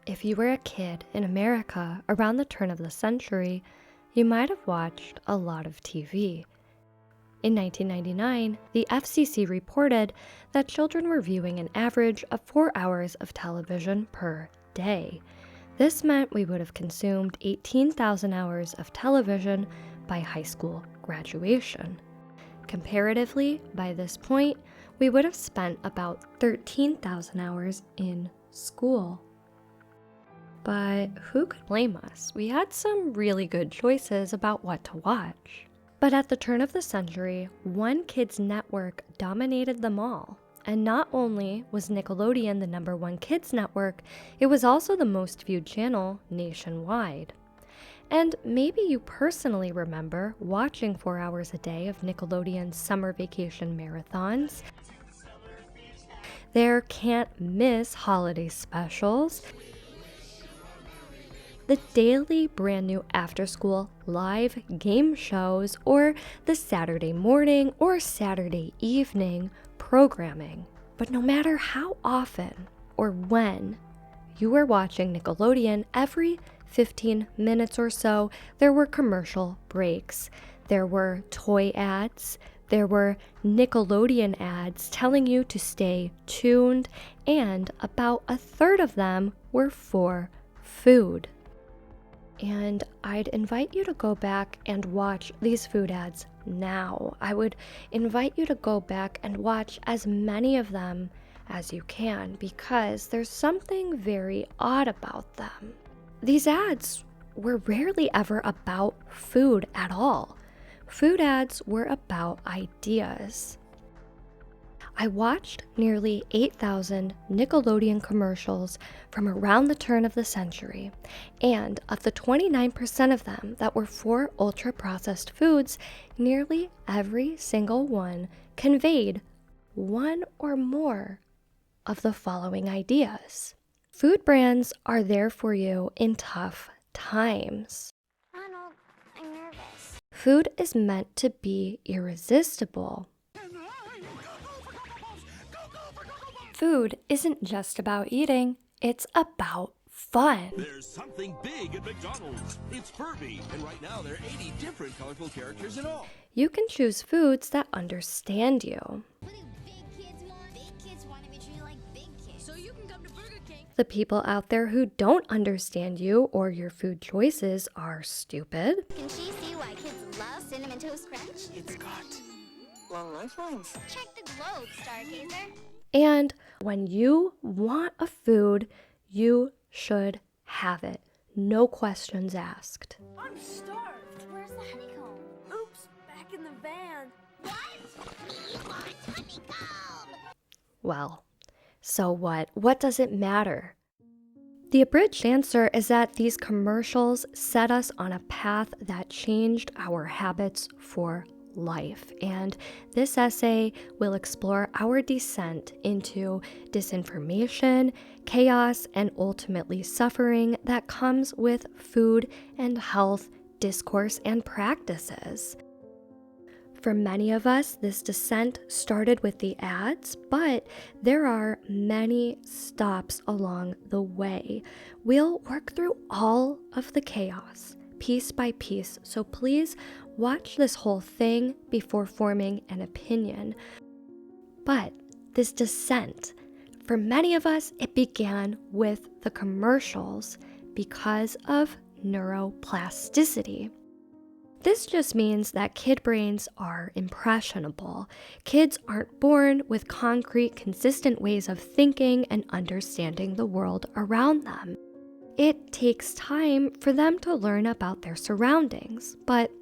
If you were a kid in America around the turn of the century, you might have watched a lot of TV. In 1999, the FCC reported that children were viewing an average of 4 hours of television per day. This meant we would have consumed 18,000 hours of television by high school graduation. Comparatively, by this point, we would have spent about 13,000 hours in school. But who could blame us? We had some really good choices about what to watch. But at the turn of the century, one kids network dominated them all. And not only was Nickelodeon the #1 kids network, it was also the most viewed channel nationwide. And maybe you personally remember watching 4 hours a day of Nickelodeon's summer vacation marathons, their can't miss holiday specials, the daily brand new after school live game shows, or the Saturday morning or Saturday evening programming. But no matter how often or when you were watching Nickelodeon, every 15 minutes or so, there were commercial breaks. There were toy ads. There were Nickelodeon ads telling you to stay tuned, and about a third of them were for food. And I'd invite you to go back and watch these food ads now. I would invite you to go back and watch as many of them as you can, because there's something very odd about them. These ads were rarely ever about food at all. Food ads were about ideas. I watched nearly 8,000 Nickelodeon commercials from around the turn of the century, and of the 29% of them that were for ultra-processed foods, nearly every single one conveyed one or more of the following ideas. Food brands are there for you in tough times. Ronald, I'm nervous. Food is meant to be irresistible. Food isn't just about eating, it's about fun. There's something big at McDonald's. It's Furby, and right now there are 80 different colorful characters in all. You can choose foods that understand you. What do big kids want? Big kids want to be treated like big kids. So you can come to Burger King. The people out there who don't understand you or your food choices are stupid. Can she see why kids love Cinnamon Toast Crunch? It's got long lifelines. Check the globe, Stargazer. And when you want a food, you should have it. No questions asked. I'm starved. Where's the honeycomb? Oops, back in the van. Well, so what? What does it matter? The abridged answer is that these commercials set us on a path that changed our habits for life. And this essay will explore our descent into disinformation, chaos, and ultimately suffering that comes with food and health discourse and practices. For many of us, this descent started with the ads, but there are many stops along the way. We'll work through all of the chaos, piece by piece, so please watch this whole thing before forming an opinion. But this descent, for many of us, it began with the commercials because of neuroplasticity. This just means that kid brains are impressionable. Kids aren't born with concrete, consistent ways of thinking and understanding the world around them. It takes time for them to learn about their surroundings, but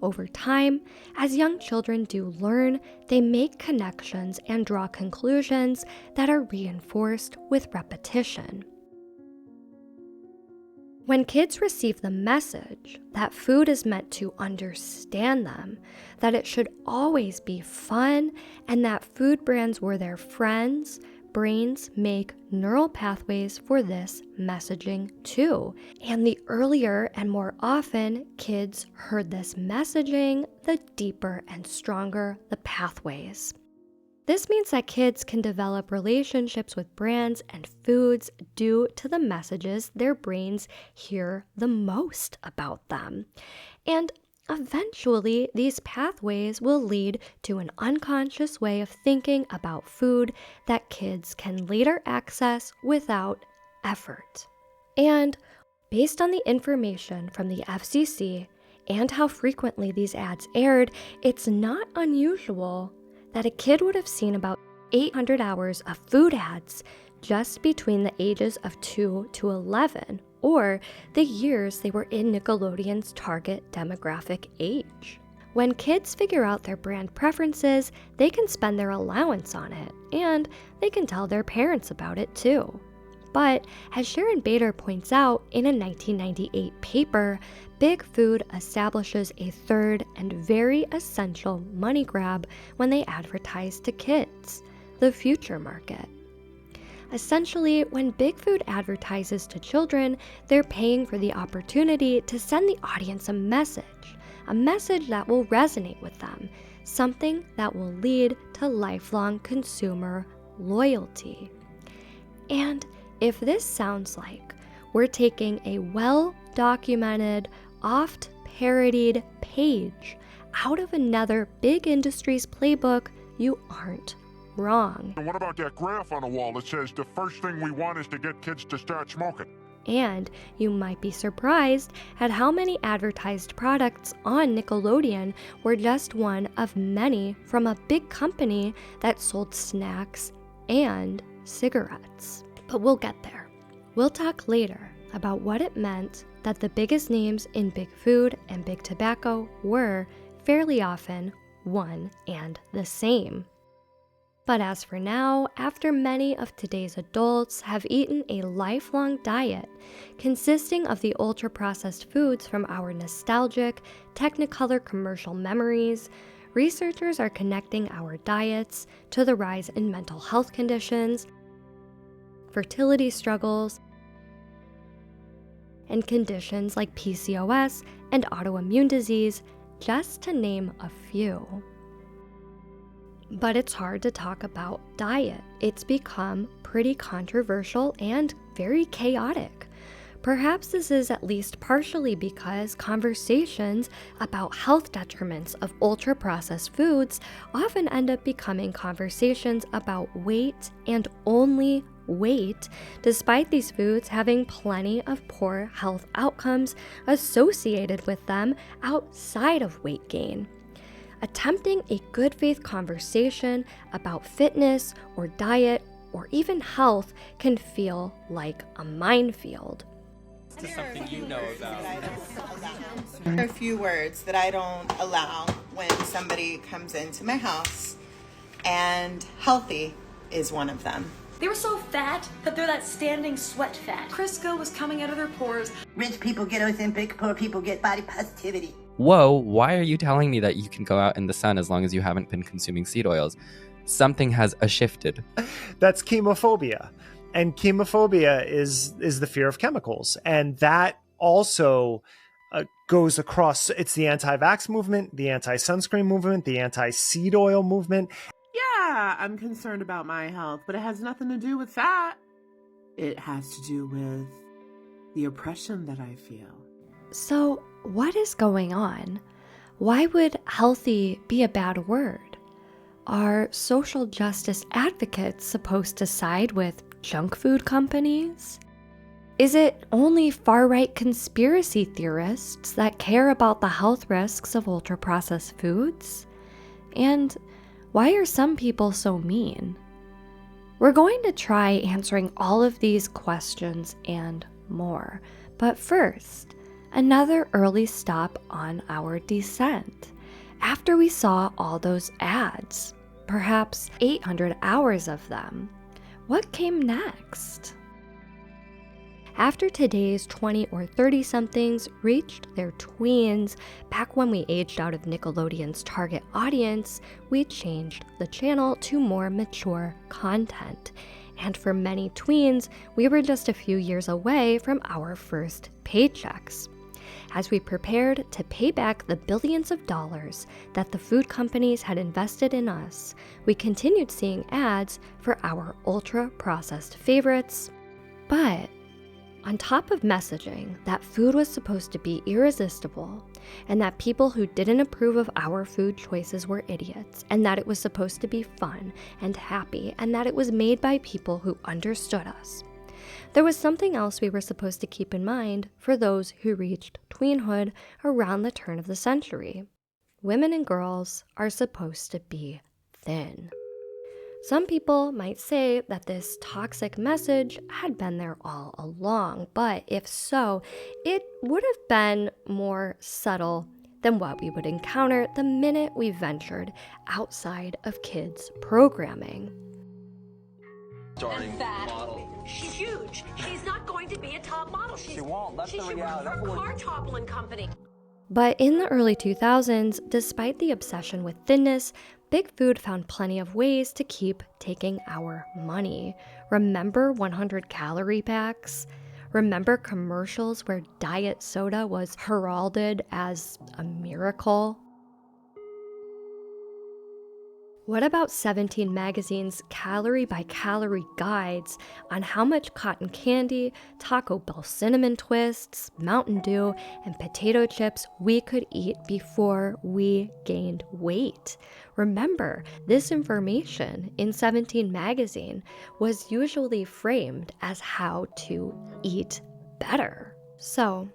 over time, as young children do learn, they make connections and draw conclusions that are reinforced with repetition. When kids receive the message that food is meant to understand them, that it should always be fun, and that food brands were their friends, brains make neural pathways for this messaging too. And the earlier and more often kids heard this messaging, the deeper and stronger the pathways. This means that kids can develop relationships with brands and foods due to the messages their brains hear the most about them. And eventually, these pathways will lead to an unconscious way of thinking about food that kids can later access without effort. And based on the information from the FCC and how frequently these ads aired, it's not unusual that a kid would have seen about 800 hours of food ads just between the ages of 2 to 11, or the years they were in Nickelodeon's target demographic age. When kids figure out their brand preferences, they can spend their allowance on it, and they can tell their parents about it too. But as Sharon Bader points out in a 1998 paper, Big Food establishes a third and very essential money grab when they advertise to kids: the future market. Essentially, when Big Food advertises to children, they're paying for the opportunity to send the audience a message that will resonate with them, something that will lead to lifelong consumer loyalty. And if this sounds like we're taking a well-documented, oft-parodied page out of another big industry's playbook, you aren't wrong. And what about that graph on the wall that says the first thing we want is to get kids to start smoking? And you might be surprised at how many advertised products on Nickelodeon were just one of many from a big company that sold snacks and cigarettes. But we'll get there. We'll talk later about what it meant that the biggest names in Big Food and Big Tobacco were fairly often one and the same. But as for now, after many of today's adults have eaten a lifelong diet consisting of the ultra-processed foods from our nostalgic Technicolor commercial memories, researchers are connecting our diets to the rise in mental health conditions, fertility struggles, and conditions like PCOS and autoimmune disease, just to name a few. But it's hard to talk about diet. It's become pretty controversial and very chaotic. Perhaps this is at least partially because conversations about health detriments of ultra-processed foods often end up becoming conversations about weight and only weight, despite these foods having plenty of poor health outcomes associated with them outside of weight gain. Attempting a good faith conversation about fitness or diet or even health can feel like a minefield. This is something you know about. There are a few words that I don't allow when somebody comes into my house, and healthy is one of them. They were so fat that they're that standing sweat fat. Crisco was coming out of their pores. Rich people get Ozempic, poor people get body positivity. Whoa, why are you telling me that you can go out in the sun as long as you haven't been consuming seed oils? Something has shifted. That's chemophobia. And chemophobia is the fear of chemicals. And that also goes across, it's the anti-vax movement, the anti-sunscreen movement, the anti-seed oil movement. Yeah, I'm concerned about my health, but it has nothing to do with that. It has to do with the oppression that I feel. So, what is going on? Why would healthy be a bad word? Are social justice advocates supposed to side with junk food companies? Is it only far-right conspiracy theorists that care about the health risks of ultra-processed foods? And why are some people so mean? We're going to try answering all of these questions and more. But first, another early stop on our descent. After we saw all those ads, perhaps 800 hours of them, what came next? After today's 20 or 30-somethings reached their tweens, back when we aged out of Nickelodeon's target audience, we changed the channel to more mature content. And for many tweens, we were just a few years away from our first paychecks. As we prepared to pay back the billions of dollars that the food companies had invested in us, we continued seeing ads for our ultra-processed favorites. But on top of messaging that food was supposed to be irresistible, and that people who didn't approve of our food choices were idiots, and that it was supposed to be fun and happy, and that it was made by people who understood us, there was something else we were supposed to keep in mind for those who reached tweenhood around the turn of the century. Women and girls are supposed to be thin. Some people might say that this toxic message had been there all along, but if so, it would have been more subtle than what we would encounter the minute we ventured outside of kids' programming. Starting model. She's huge. She's not going to be a top model. She won't. That's she the should reality. work for a car toppling company. But in the early 2000s, despite the obsession with thinness, Big Food found plenty of ways to keep taking our money. Remember 100 calorie packs? Remember commercials where diet soda was heralded as a miracle? What about 17 Magazine's calorie by calorie guides on how much cotton candy, Taco Bell cinnamon twists, Mountain Dew, and potato chips we could eat before we gained weight? Remember, this information in 17 Magazine was usually framed as how to eat better. So,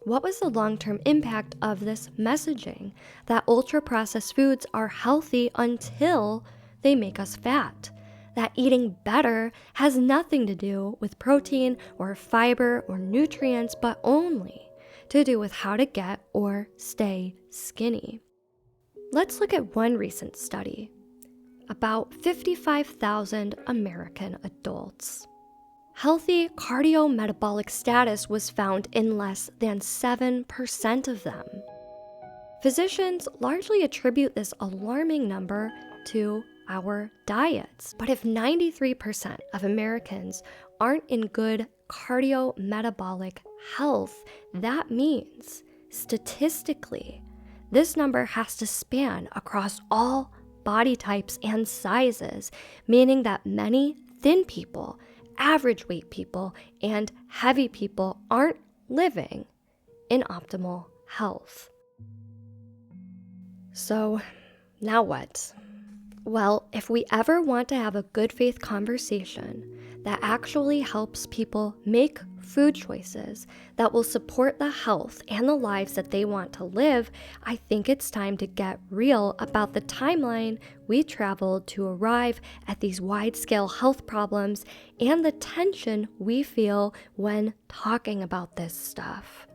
what was the long-term impact of this messaging that ultra-processed foods are healthy until they make us fat? That eating better has nothing to do with protein or fiber or nutrients, but only to do with how to get or stay skinny. Let's look at one recent study. About 55,000 American adults. Healthy cardiometabolic status was found in less than 7% of them. Physicians largely attribute this alarming number to our diets. But if 93% of Americans aren't in good cardiometabolic health, that means, statistically, this number has to span across all body types and sizes, meaning that many thin people, average weight people, and heavy people aren't living in optimal health. So, now what? Well, if we ever want to have a good faith conversation that actually helps people make food choices that will support the health and the lives that they want to live, I think it's time to get real about the timeline we traveled to arrive at these wide-scale health problems and the tension we feel when talking about this stuff.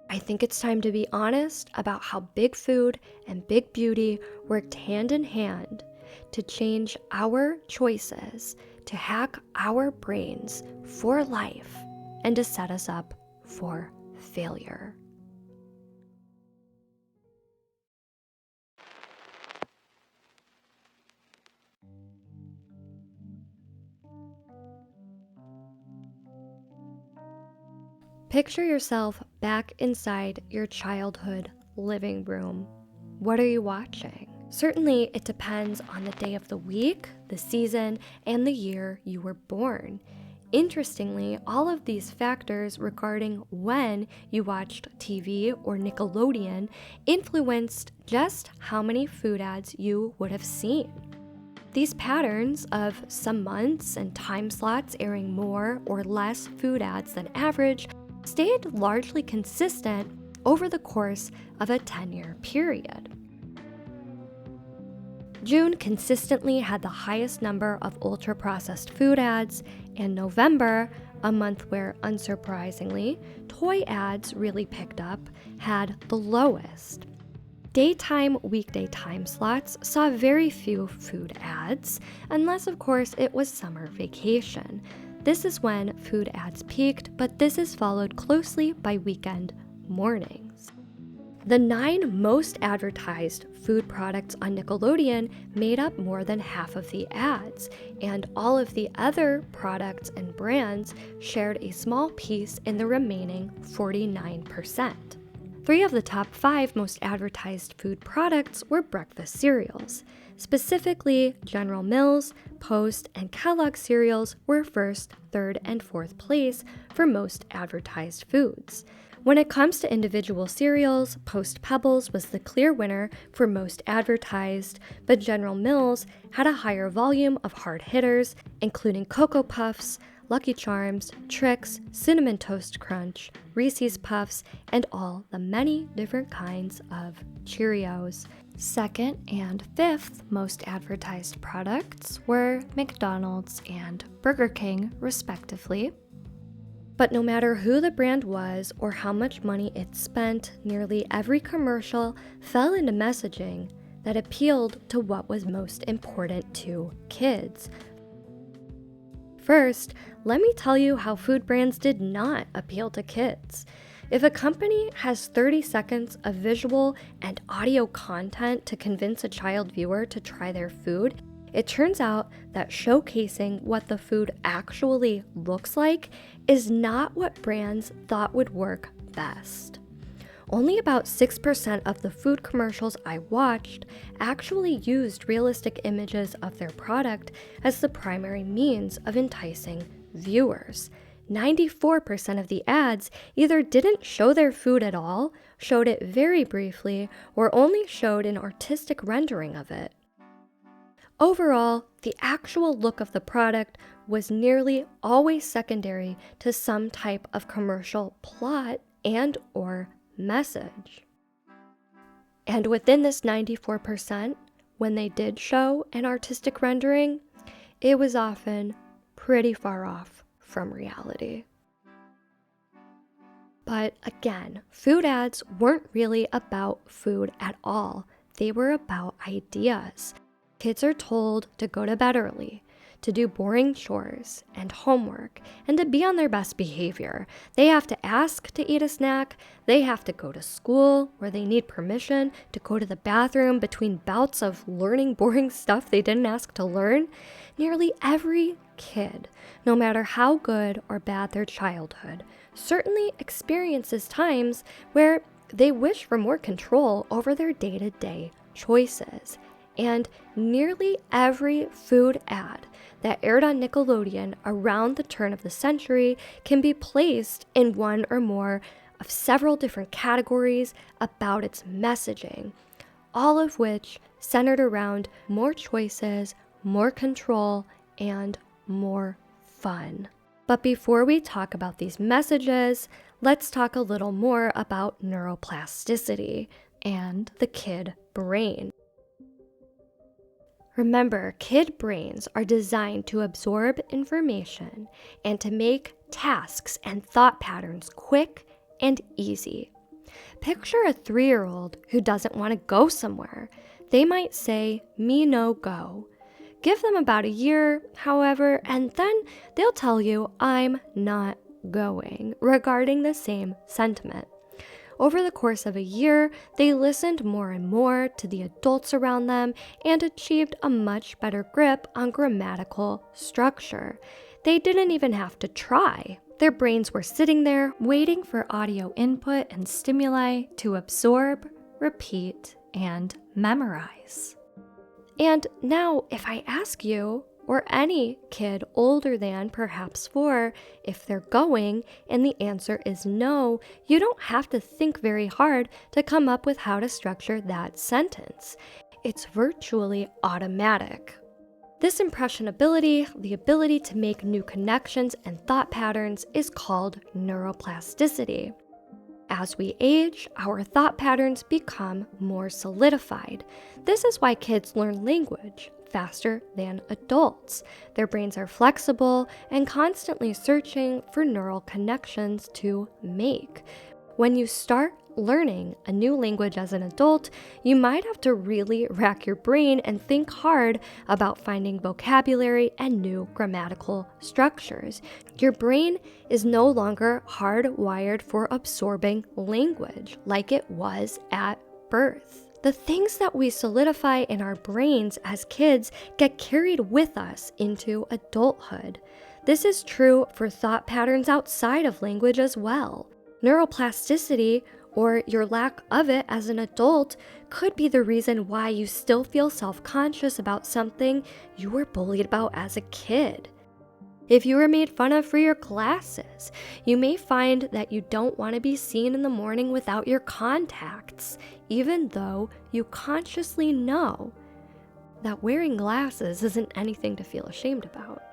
I think it's time to be honest about how big food and big beauty worked hand in hand to change our choices, to hack our brains for life, and to set us up for failure. Picture yourself back inside your childhood living room. What are you watching? Certainly, it depends on the day of the week, the season, and the year you were born. Interestingly, all of these factors regarding when you watched TV or Nickelodeon influenced just how many food ads you would have seen. These patterns of some months and time slots airing more or less food ads than average stayed largely consistent over the course of a 10-year period. June consistently had the highest number of ultra-processed food ads, and November, a month where, unsurprisingly, toy ads really picked up, had the lowest. Daytime weekday time slots saw very few food ads, unless of course it was summer vacation. This is when food ads peaked, but this is followed closely by weekend mornings. The 9 most advertised food products on Nickelodeon made up more than half of the ads, and all of the other products and brands shared a small piece in the remaining 49%. 3 of the top 5 most advertised food products were breakfast cereals. Specifically, General Mills, Post, and Kellogg cereals were first, third, and fourth place for most advertised foods. When it comes to individual cereals, Post Pebbles was the clear winner for most advertised, but General Mills had a higher volume of hard hitters, including Cocoa Puffs, Lucky Charms, Trix, Cinnamon Toast Crunch, Reese's Puffs, and all the many different kinds of Cheerios. Second and fifth most advertised products were McDonald's and Burger King, respectively. But no matter who the brand was or how much money it spent, nearly every commercial fell into messaging that appealed to what was most important to kids. First, let me tell you how food brands did not appeal to kids. If a company has 30 seconds of visual and audio content to convince a child viewer to try their food, it turns out that showcasing what the food actually looks like is not what brands thought would work best. Only about 6% of the food commercials I watched actually used realistic images of their product as the primary means of enticing viewers. 94% of the ads either didn't show their food at all, showed it very briefly, or only showed an artistic rendering of it. Overall, the actual look of the product was nearly always secondary to some type of commercial plot and/or message. And within this 94%, when they did show an artistic rendering, it was often pretty far off from reality. But again, food ads weren't really about food at all. They were about ideas. Kids are told to go to bed early, to do boring chores and homework, and to be on their best behavior. They have to ask to eat a snack. They have to go to school where they need permission to go to the bathroom between bouts of learning boring stuff they didn't ask to learn. Nearly every kid, no matter how good or bad their childhood, certainly experiences times where they wish for more control over their day-to-day choices. And nearly every food ad that aired on Nickelodeon around the turn of the century can be placed in one or more of several different categories about its messaging, all of which centered around more choices, more control, and more fun. But before we talk about these messages, let's talk a little more about neuroplasticity and the kid brain. Remember, kid brains are designed to absorb information and to make tasks and thought patterns quick and easy. Picture a 3-year-old who doesn't want to go somewhere. They might say, "Me no go." Give them about a year, however, and then they'll tell you, "I'm not going," regarding the same sentiment. Over the course of a year, they listened more and more to the adults around them and achieved a much better grip on grammatical structure. They didn't even have to try. Their brains were sitting there waiting for audio input and stimuli to absorb, repeat, and memorize. And now, if I ask you, or any kid older than perhaps 4, if they're going, and the answer is no, you don't have to think very hard to come up with how to structure that sentence. It's virtually automatic. This impressionability, the ability to make new connections and thought patterns, is called neuroplasticity. As we age, our thought patterns become more solidified. This is why kids learn language faster than adults. Their brains are flexible and constantly searching for neural connections to make. When you start learning a new language as an adult, you might have to really rack your brain and think hard about finding vocabulary and new grammatical structures. Your brain is no longer hardwired for absorbing language like it was at birth. The things that we solidify in our brains as kids get carried with us into adulthood. This is true for thought patterns outside of language as well. Neuroplasticity, or your lack of it as an adult could be the reason why you still feel self-conscious about something you were bullied about as a kid. If you were made fun of for your glasses, you may find that you don't want to be seen in the morning without your contacts, even though you consciously know that wearing glasses isn't anything to feel ashamed about.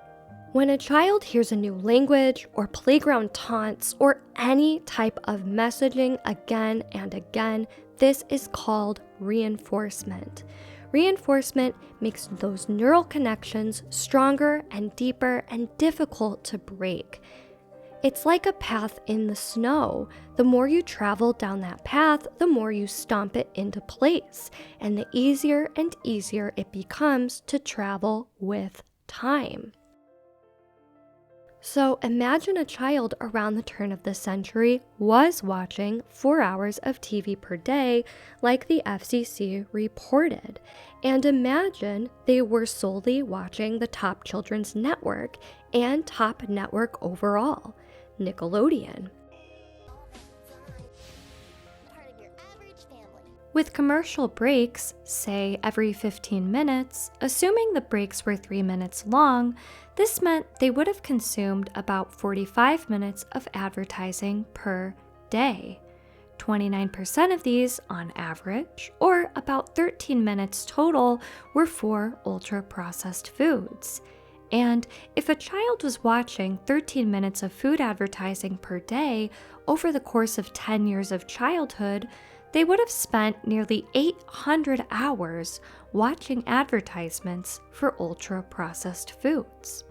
When a child hears a new language or playground taunts or any type of messaging again and again, this is called reinforcement. Reinforcement makes those neural connections stronger and deeper and difficult to break. It's like a path in the snow. The more you travel down that path, the more you stomp it into place, and the easier and easier it becomes to travel with time. So imagine a child around the turn of the century was watching 4 hours of TV per day, like the FCC reported. And imagine they were solely watching the top children's network and top network overall, Nickelodeon. With commercial breaks, say every 15 minutes, assuming the breaks were 3 minutes long, this meant they would have consumed about 45 minutes of advertising per day. 29% of these, on average, or about 13 minutes total, were for ultra-processed foods. And if a child was watching 13 minutes of food advertising per day over the course of 10 years of childhood, they would have spent nearly 800 hours watching advertisements for ultra-processed foods.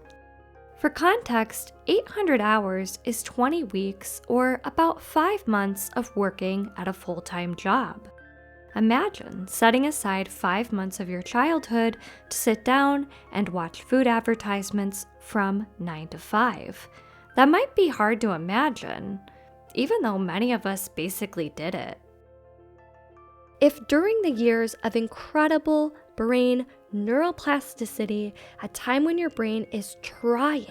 For context, 800 hours is 20 weeks or about 5 months of working at a full-time job. Imagine setting aside 5 months of your childhood to sit down and watch food advertisements from 9 to 5. That might be hard to imagine, even though many of us basically did it. If during the years of incredible brain neuroplasticity, a time when your brain is trying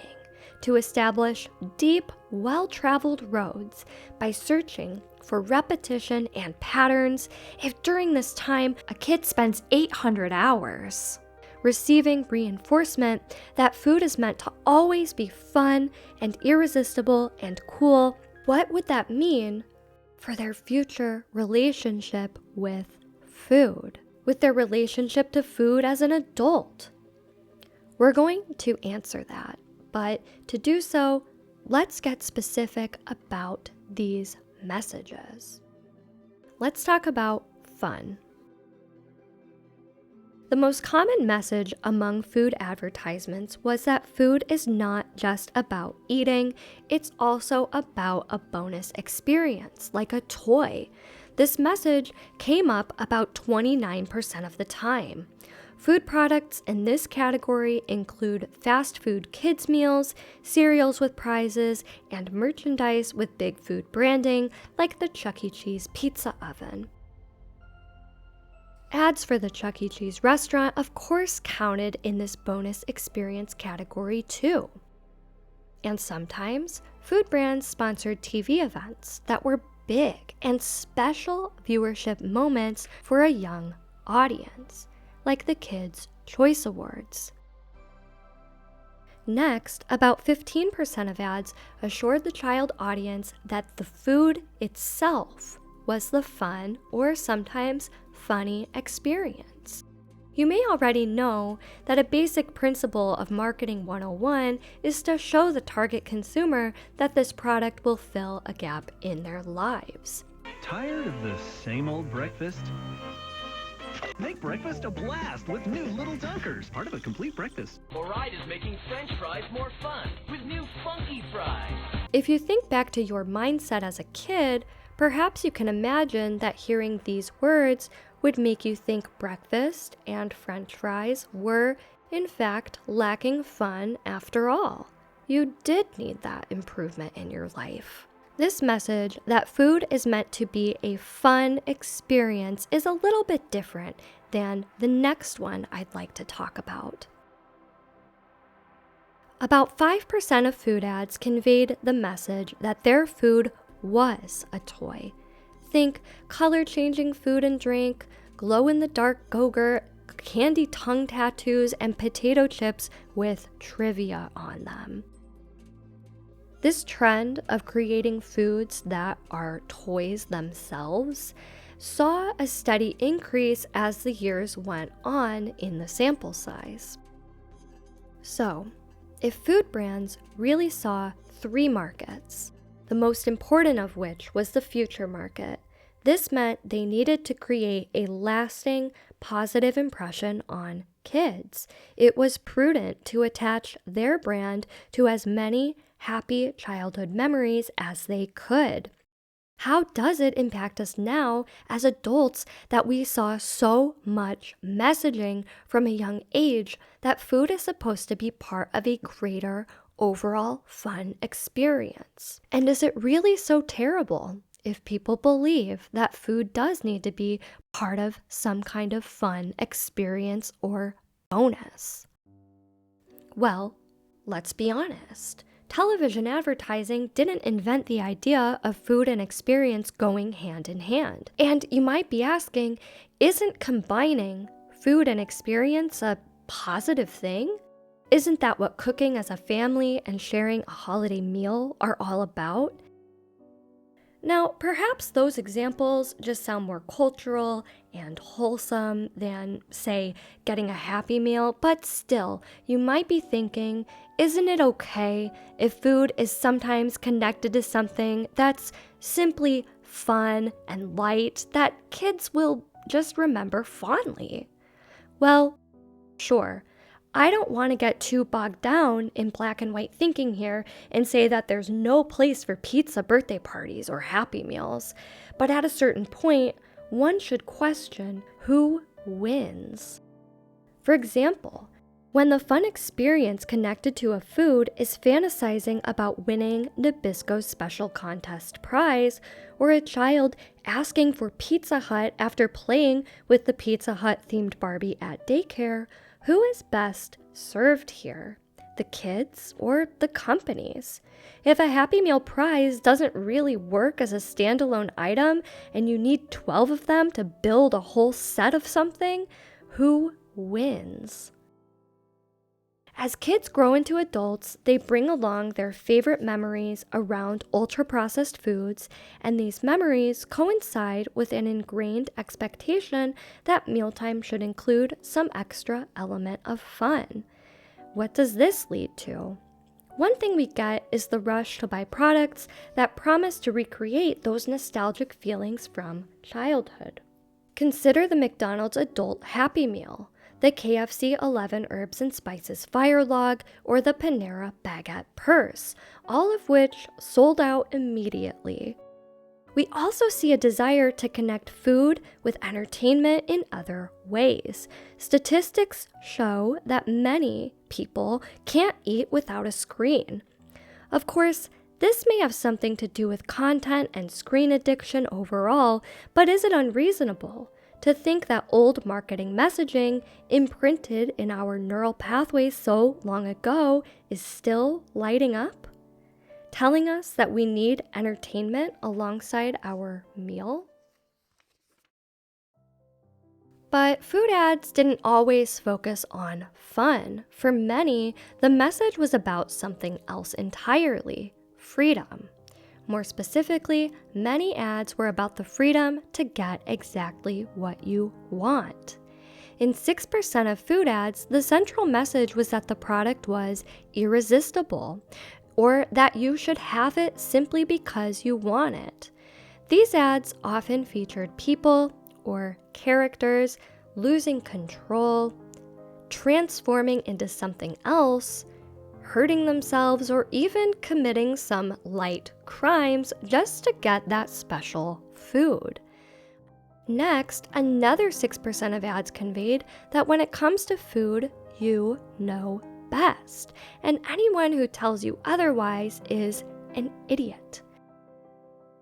to establish deep, well-traveled roads by searching for repetition and patterns, if during this time a kid spends 800 hours receiving reinforcement that food is meant to always be fun and irresistible and cool, what would that mean for their future relationship with food, with their relationship to food as an adult? We're going to answer that, but to do so, let's get specific about these messages. Let's talk about fun. The most common message among food advertisements was that food is not just about eating, it's also about a bonus experience, like a toy. This message came up about 29% of the time. Food products in this category include fast food kids' meals, cereals with prizes, and merchandise with big food branding, like the Chuck E. Cheese pizza oven. Ads for the Chuck E. Cheese restaurant, of course, counted in this bonus experience category too. And sometimes, food brands sponsored TV events that were big and special viewership moments for a young audience, like the Kids' Choice Awards. Next, about 15% of ads assured the child audience that the food itself was the fun or sometimes funny experience. You may already know that a basic principle of Marketing 101 is to show the target consumer that this product will fill a gap in their lives. Tired of the same old breakfast? Make breakfast a blast with new Little Dunkers, part of a complete breakfast. Moride is making French fries more fun with new funky fries. If you think back to your mindset as a kid, perhaps you can imagine that hearing these words would make you think breakfast and French fries were, in fact, lacking fun after all. You did need that improvement in your life. This message that food is meant to be a fun experience is a little bit different than the next one I'd like to talk about. About 5% of food ads conveyed the message that their food was a toy. Think color-changing food and drink, glow-in-the-dark Go-Gurt, candy tongue tattoos, and potato chips with trivia on them. This trend of creating foods that are toys themselves saw a steady increase as the years went on in the sample size. So, if food brands really saw 3 markets, the most important of which was the future market, this meant they needed to create a lasting, positive impression on kids. It was prudent to attach their brand to as many happy childhood memories as they could. How does it impact us now as adults that we saw so much messaging from a young age that food is supposed to be part of a greater overall fun experience? And is it really so terrible if people believe that food does need to be part of some kind of fun experience or bonus? Well, let's be honest. Television advertising didn't invent the idea of food and experience going hand in hand. And you might be asking, isn't combining food and experience a positive thing? Isn't that what cooking as a family and sharing a holiday meal are all about? Now, perhaps those examples just sound more cultural and wholesome than, say, getting a Happy Meal, but still, you might be thinking, isn't it okay if food is sometimes connected to something that's simply fun and light that kids will just remember fondly? Well, sure. I don't want to get too bogged down in black and white thinking here and say that there's no place for pizza birthday parties or Happy Meals, but at a certain point, one should question who wins. For example, when the fun experience connected to a food is fantasizing about winning Nabisco's special contest prize, or a child asking for Pizza Hut after playing with the Pizza Hut themed Barbie at daycare, who is best served here? The kids or the companies? If a Happy Meal prize doesn't really work as a standalone item and you need 12 of them to build a whole set of something, who wins? As kids grow into adults, they bring along their favorite memories around ultra-processed foods, and these memories coincide with an ingrained expectation that mealtime should include some extra element of fun. What does this lead to? One thing we get is the rush to buy products that promise to recreate those nostalgic feelings from childhood. Consider the McDonald's adult Happy Meal, the KFC 11 Herbs and Spices Fire Log, or the Panera Baguette Purse, all of which sold out immediately. We also see a desire to connect food with entertainment in other ways. Statistics show that many people can't eat without a screen. Of course, this may have something to do with content and screen addiction overall, but is it unreasonable to think that old marketing messaging imprinted in our neural pathways so long ago is still lighting up, telling us that we need entertainment alongside our meal? But food ads didn't always focus on fun. For many, the message was about something else entirely: freedom. More specifically, many ads were about the freedom to get exactly what you want. In 6% of food ads, the central message was that the product was irresistible, or that you should have it simply because you want it. These ads often featured people or characters losing control, transforming into something else, hurting themselves, or even committing some light crimes just to get that special food. Next, another 6% of ads conveyed that when it comes to food, you know best, and anyone who tells you otherwise is an idiot.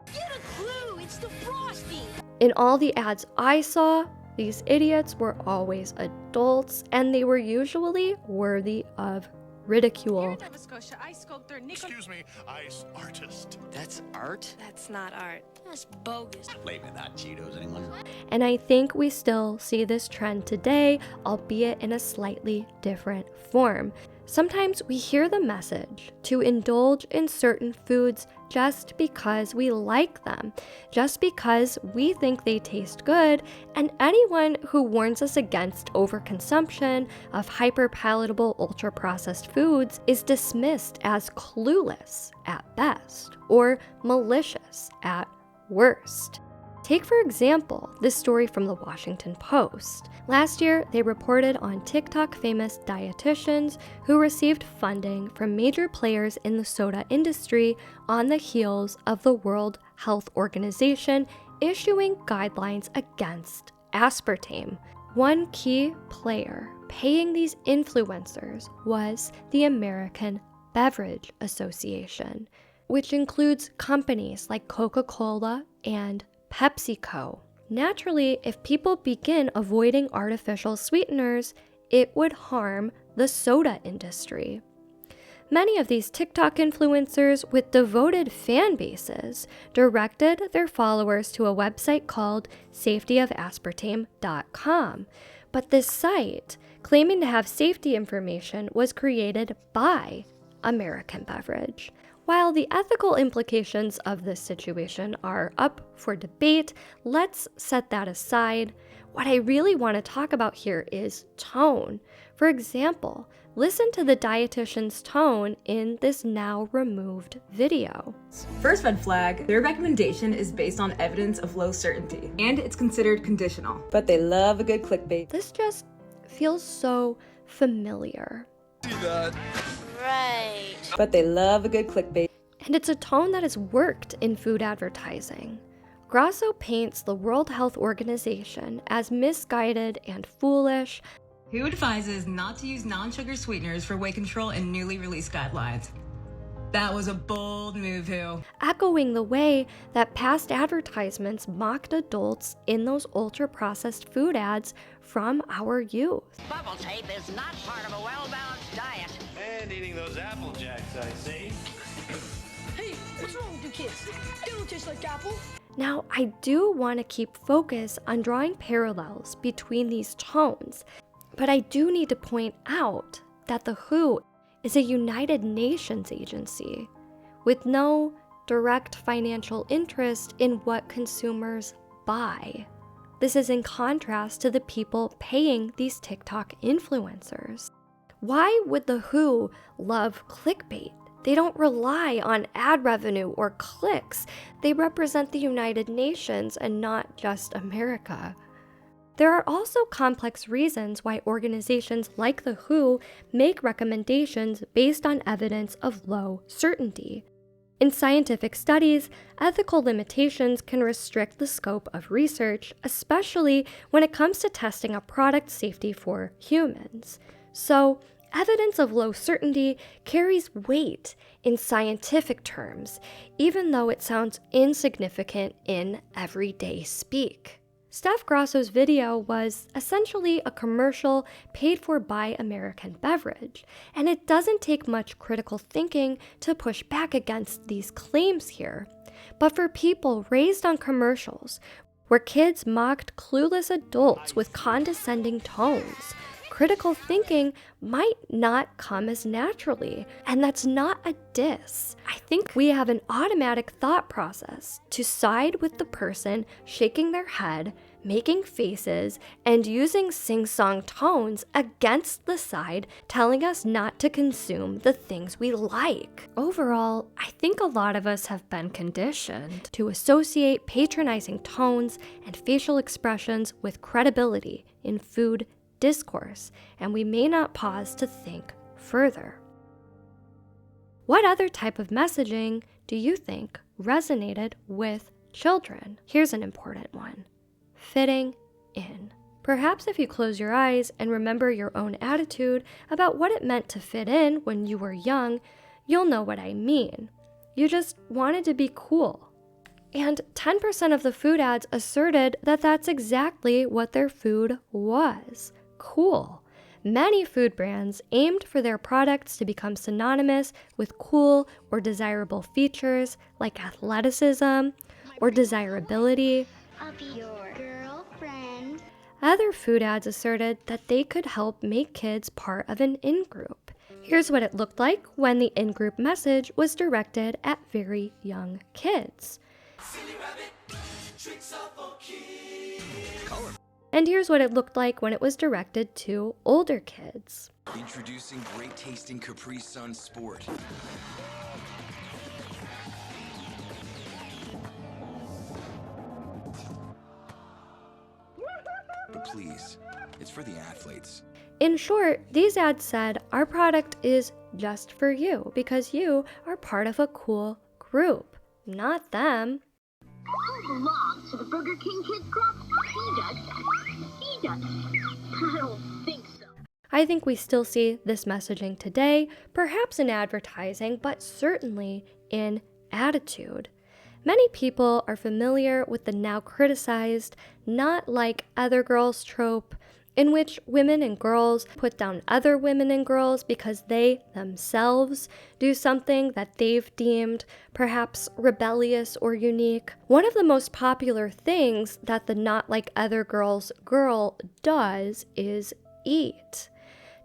Get a clue, it's the Frosty! In all the ads I saw, these idiots were always adults, and they were usually worthy of ridicule. Nova Scotia ice sculptor Excuse me, ice artist. That's art? That's not art. That's bogus. Blame it on Cheetos, anyone? And I think we still see this trend today, albeit in a slightly different form. Sometimes we hear the message to indulge in certain foods just because we like them, just because we think they taste good, and anyone who warns us against overconsumption of hyper-palatable ultra-processed foods is dismissed as clueless at best, or malicious at worst. Take, for example, this story from the Washington Post. Last year, they reported on TikTok famous dietitians who received funding from major players in the soda industry on the heels of the World Health Organization issuing guidelines against aspartame. One key player paying these influencers was the American Beverage Association, which includes companies like Coca-Cola and PepsiCo. Naturally, if people begin avoiding artificial sweeteners, it would harm the soda industry. Many of these TikTok influencers with devoted fan bases directed their followers to a website called safetyofaspartame.com. But this site, claiming to have safety information, was created by American Beverage. While the ethical implications of this situation are up for debate, let's set that aside. What I really want to talk about here is tone. For example, listen to the dietitian's tone in this now removed video. First red flag, their recommendation is based on evidence of low certainty, and it's considered conditional. But they love a good clickbait. This just feels so familiar. See that? Right. But they love a good clickbait. And it's a tone that has worked in food advertising. Grasso paints the World Health Organization as misguided and foolish. Who advises not to use non-sugar sweeteners for weight control in newly released guidelines? That was a bold move, Who. Echoing the way that past advertisements mocked adults in those ultra-processed food ads from our youth. Bubble tape is not part of a well-balanced diet. And eating those Apple Jacks, I see. Hey, what's wrong with you kids? They don't taste like apple. Now, I do want to keep focus on drawing parallels between these tones, but I do need to point out that the WHO is a United Nations agency with no direct financial interest in what consumers buy. This is in contrast to the people paying these TikTok influencers. Why would the WHO love clickbait? They don't rely on ad revenue or clicks. They represent the United Nations and not just America. There are also complex reasons why organizations like the WHO make recommendations based on evidence of low certainty. In scientific studies, ethical limitations can restrict the scope of research, especially when it comes to testing a product's safety for humans. So, evidence of low certainty carries weight in scientific terms, even though it sounds insignificant in everyday speak. Steph Grasso's video was essentially a commercial paid for by American Beverage, and it doesn't take much critical thinking to push back against these claims here. But for people raised on commercials, where kids mocked clueless adults with condescending tones, critical thinking might not come as naturally, and that's not a diss. I think we have an automatic thought process to side with the person shaking their head, making faces, and using sing-song tones against the side telling us not to consume the things we like. Overall, I think a lot of us have been conditioned to associate patronizing tones and facial expressions with credibility in food discourse, and we may not pause to think further. What other type of messaging do you think resonated with children? Here's an important one: fitting in. Perhaps if you close your eyes and remember your own attitude about what it meant to fit in when you were young, you'll know what I mean. You just wanted to be cool. And 10% of the food ads asserted that that's exactly what their food was: cool. Many food brands aimed for their products to become synonymous with cool or desirable features like athleticism or desirability. I'll be your girlfriend. Other food ads asserted that they could help make kids part of an in-group. Here's what it looked like when the in-group message was directed at very young kids. And here's what it looked like when it was directed to older kids. Introducing great tasting Capri Sun Sport. But please, it's for the athletes. In short, these ads said our product is just for you because you are part of a cool group, not them. Who belongs to the Burger King Kids Club? He does. He does. I don't think so. I think we still see this messaging today, perhaps in advertising, but certainly in attitude. Many people are familiar with the now criticized "not like other girls" trope, in which women and girls put down other women and girls because they themselves do something that they've deemed perhaps rebellious or unique. One of the most popular things that the "not like other girls" girl does is eat.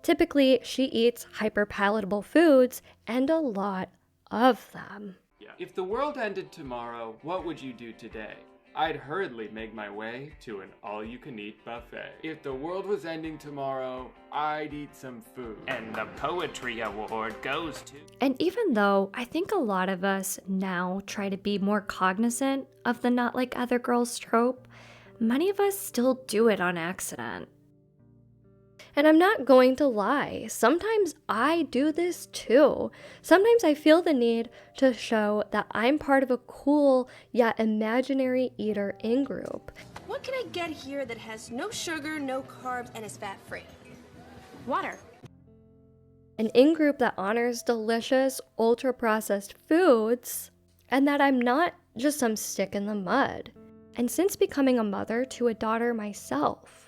Typically, she eats hyperpalatable foods and a lot of them. If the world ended tomorrow, what would you do today? I'd hurriedly make my way to an all-you-can-eat buffet. If the world was ending tomorrow, I'd eat some food. And the Poetry Award goes to... And even though I think a lot of us now try to be more cognizant of the "not like other girls" trope, many of us still do it on accident. And I'm not going to lie, sometimes I do this too. Sometimes I feel the need to show that I'm part of a cool yet imaginary eater in-group. What can I get here that has no sugar, no carbs, and is fat-free? Water. An in-group that honors delicious, ultra-processed foods, and that I'm not just some stick in the mud. And since becoming a mother to a daughter myself,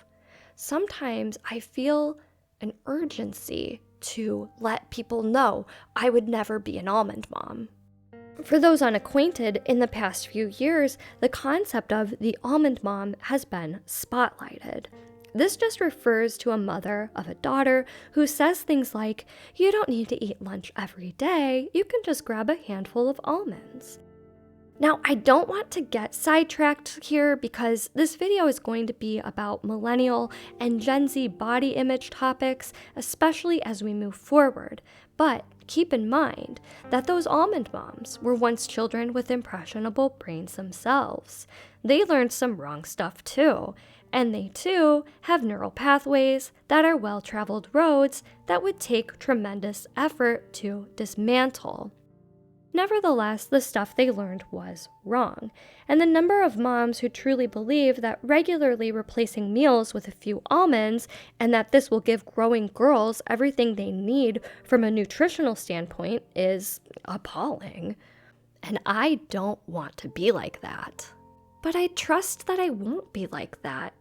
sometimes I feel an urgency to let people know I would never be an almond mom. For those unacquainted, in the past few years, the concept of the almond mom has been spotlighted. This just refers to a mother of a daughter who says things like, "You don't need to eat lunch every day, you can just grab a handful of almonds." Now, I don't want to get sidetracked here because this video is going to be about millennial and Gen Z body image topics, especially as we move forward. But keep in mind that those almond moms were once children with impressionable brains themselves. They learned some wrong stuff too, and they too have neural pathways that are well-traveled roads that would take tremendous effort to dismantle. Nevertheless, the stuff they learned was wrong, and the number of moms who truly believe that regularly replacing meals with a few almonds and that this will give growing girls everything they need from a nutritional standpoint is appalling. And I don't want to be like that. But I trust that I won't be like that.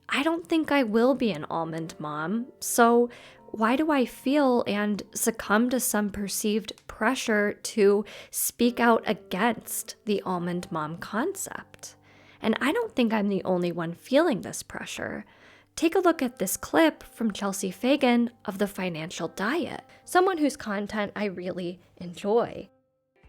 I don't think I will be an almond mom, so why do I feel and succumb to some perceived pressure to speak out against the almond mom concept? And I don't think I'm the only one feeling this pressure. Take a look at this clip from Chelsea Fagan of The Financial Diet, someone whose content I really enjoy.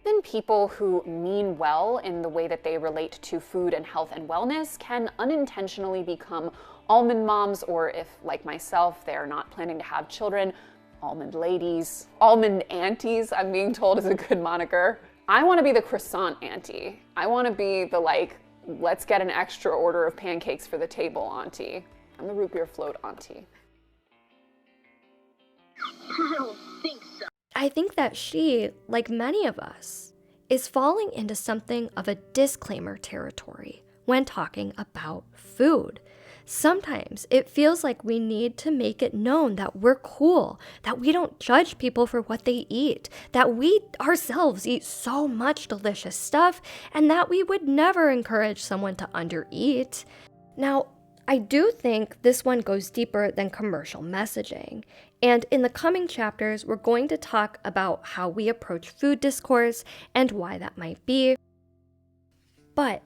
Then people who mean well in the way that they relate to food and health and wellness can unintentionally become almond moms, or if, like myself, they're not planning to have children, almond ladies. Almond aunties, I'm being told, is a good moniker. I want to be the croissant auntie. I want to be the, let's get an extra order of pancakes for the table auntie. I'm the root beer float auntie. I don't think so. I think that she, like many of us, is falling into something of a disclaimer territory when talking about food. Sometimes it feels like we need to make it known that we're cool, that we don't judge people for what they eat, that we ourselves eat so much delicious stuff, and that we would never encourage someone to undereat. Now, I do think this one goes deeper than commercial messaging, and in the coming chapters, we're going to talk about how we approach food discourse and why that might be. But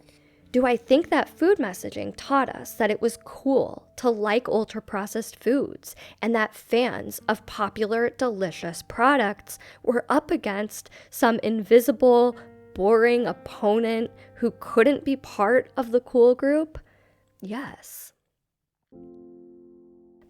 do I think that food messaging taught us that it was cool to like ultra-processed foods and that fans of popular, delicious products were up against some invisible, boring opponent who couldn't be part of the cool group? Yes.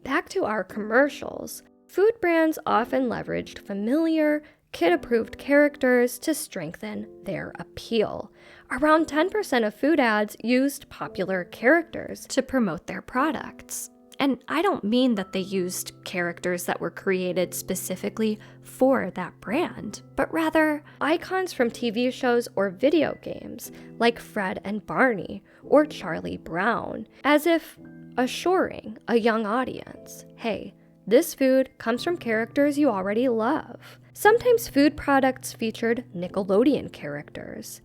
Back to our commercials. Food brands often leveraged familiar, kid-approved characters to strengthen their appeal. Around 10% of food ads used popular characters to promote their products. And I don't mean that they used characters that were created specifically for that brand, but rather icons from TV shows or video games like Fred and Barney or Charlie Brown, as if assuring a young audience, hey, this food comes from characters you already love. Sometimes food products featured Nickelodeon characters.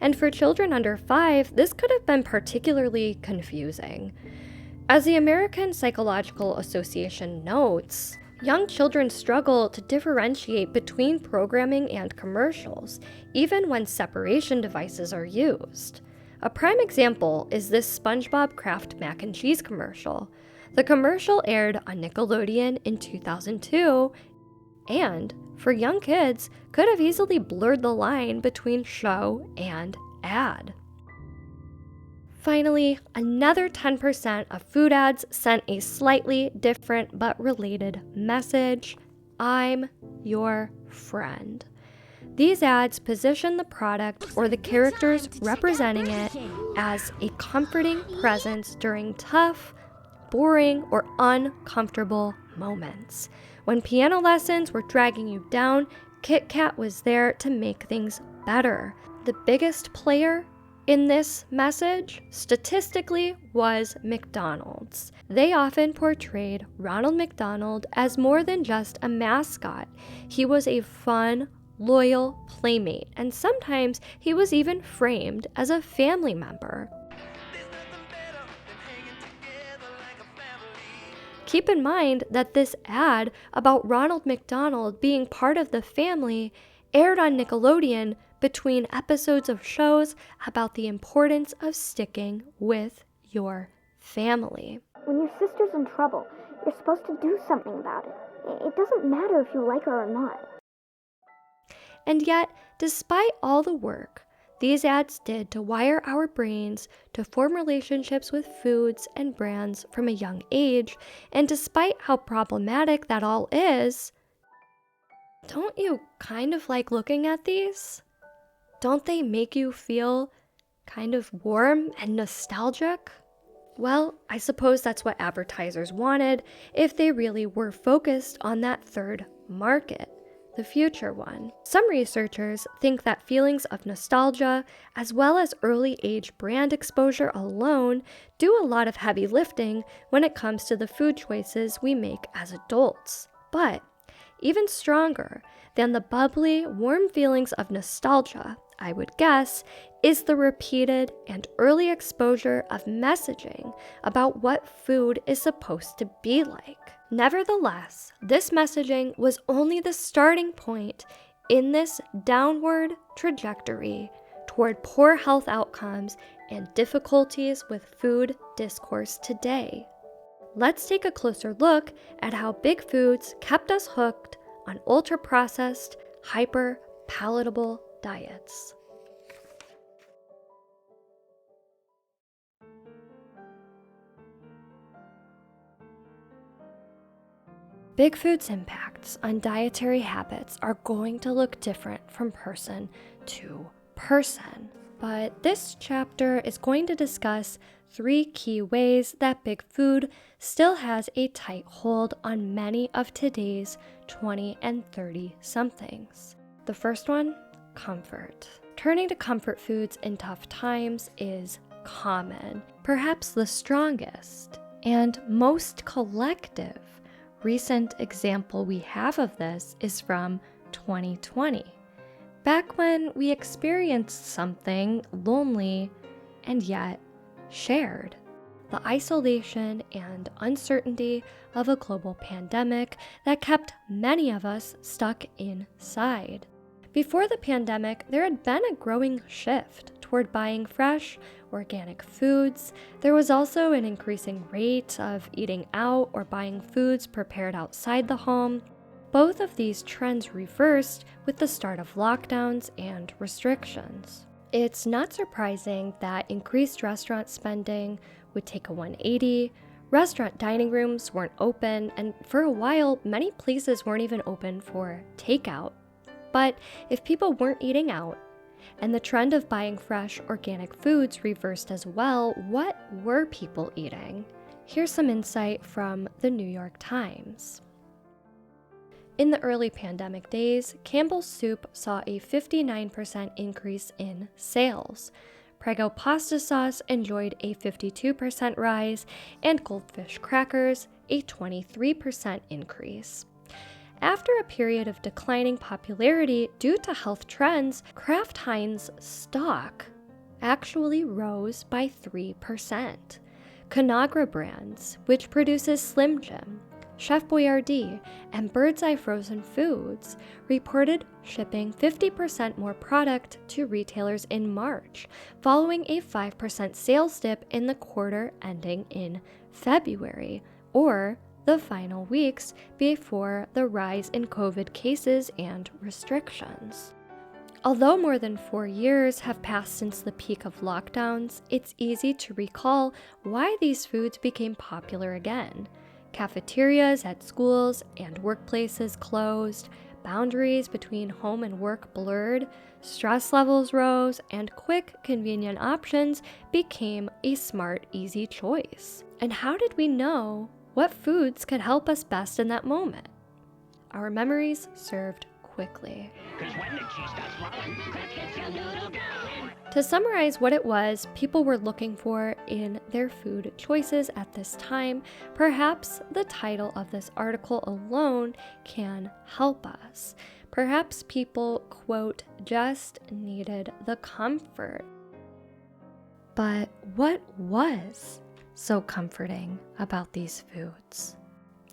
And for children under 5, this could have been particularly confusing. As the American Psychological Association notes, young children struggle to differentiate between programming and commercials, even when separation devices are used. A prime example is this SpongeBob Kraft Mac and Cheese commercial. The commercial aired on Nickelodeon in 2002, and for young kids, could have easily blurred the line between show and ad. Finally, another 10% of food ads sent a slightly different but related message: I'm your friend. These ads position the product or the characters representing it as a comforting presence during tough, boring, or uncomfortable moments. When piano lessons were dragging you down, Kit Kat was there to make things better. The biggest player in this message, statistically, was McDonald's. They often portrayed Ronald McDonald as more than just a mascot. He was a fun, loyal playmate, and sometimes he was even framed as a family member. Keep in mind that this ad about Ronald McDonald being part of the family aired on Nickelodeon between episodes of shows about the importance of sticking with your family. When your sister's in trouble, you're supposed to do something about it. It doesn't matter if you like her or not. And yet, despite all the work these ads did to wire our brains to form relationships with foods and brands from a young age, and despite how problematic that all is, don't you kind of like looking at these? Don't they make you feel kind of warm and nostalgic? Well, I suppose that's what advertisers wanted if they really were focused on that third market, the future one. Some researchers think that feelings of nostalgia, as well as early age brand exposure alone, do a lot of heavy lifting when it comes to the food choices we make as adults. But even stronger than the bubbly, warm feelings of nostalgia, I would guess, is the repeated and early exposure of messaging about what food is supposed to be like. Nevertheless, this messaging was only the starting point in this downward trajectory toward poor health outcomes and difficulties with food discourse today. Let's take a closer look at how big foods kept us hooked on ultra-processed, hyper-palatable diets. Big Food's impacts on dietary habits are going to look different from person to person. But this chapter is going to discuss 3 key ways that Big Food still has a tight hold on many of today's 20 and 30-somethings. The first one, comfort. Turning to comfort foods in tough times is common, perhaps the strongest and most collective recent example we have of this is from 2020, back when we experienced something lonely and yet shared. the isolation and uncertainty of a global pandemic that kept many of us stuck inside. Before the pandemic, there had been a growing shift toward buying fresh, organic foods. There was also an increasing rate of eating out or buying foods prepared outside the home. Both of these trends reversed with the start of lockdowns and restrictions. It's not surprising that increased restaurant spending would take a 180. Restaurant dining rooms weren't open, and for a while, many places weren't even open for takeout. But if people weren't eating out, and the trend of buying fresh, organic foods reversed as well, what were people eating? Here's some insight from the New York Times. In the early pandemic days, Campbell's Soup saw a 59% increase in sales. Prego pasta sauce enjoyed a 52% rise, and Goldfish crackers a 23% increase. After a period of declining popularity due to health trends, Kraft Heinz stock actually rose by 3%. Conagra Brands, which produces Slim Jim, Chef Boyardee, and Bird's Eye Frozen Foods, reported shipping 50% more product to retailers in March, following a 5% sales dip in the quarter ending in February, or the final weeks before the rise in COVID cases and restrictions. Although more than 4 years have passed since the peak of lockdowns, it's easy to recall why these foods became popular again. Cafeterias at schools and workplaces closed, boundaries between home and work blurred, stress levels rose, and quick, convenient options became a smart, easy choice. And how did we know what foods could help us best in that moment? Our memories served quickly. To summarize what it was people were looking for in their food choices at this time, perhaps the title of this article alone can help us. Perhaps people, quote, just needed the comfort. But what was so comforting about these foods?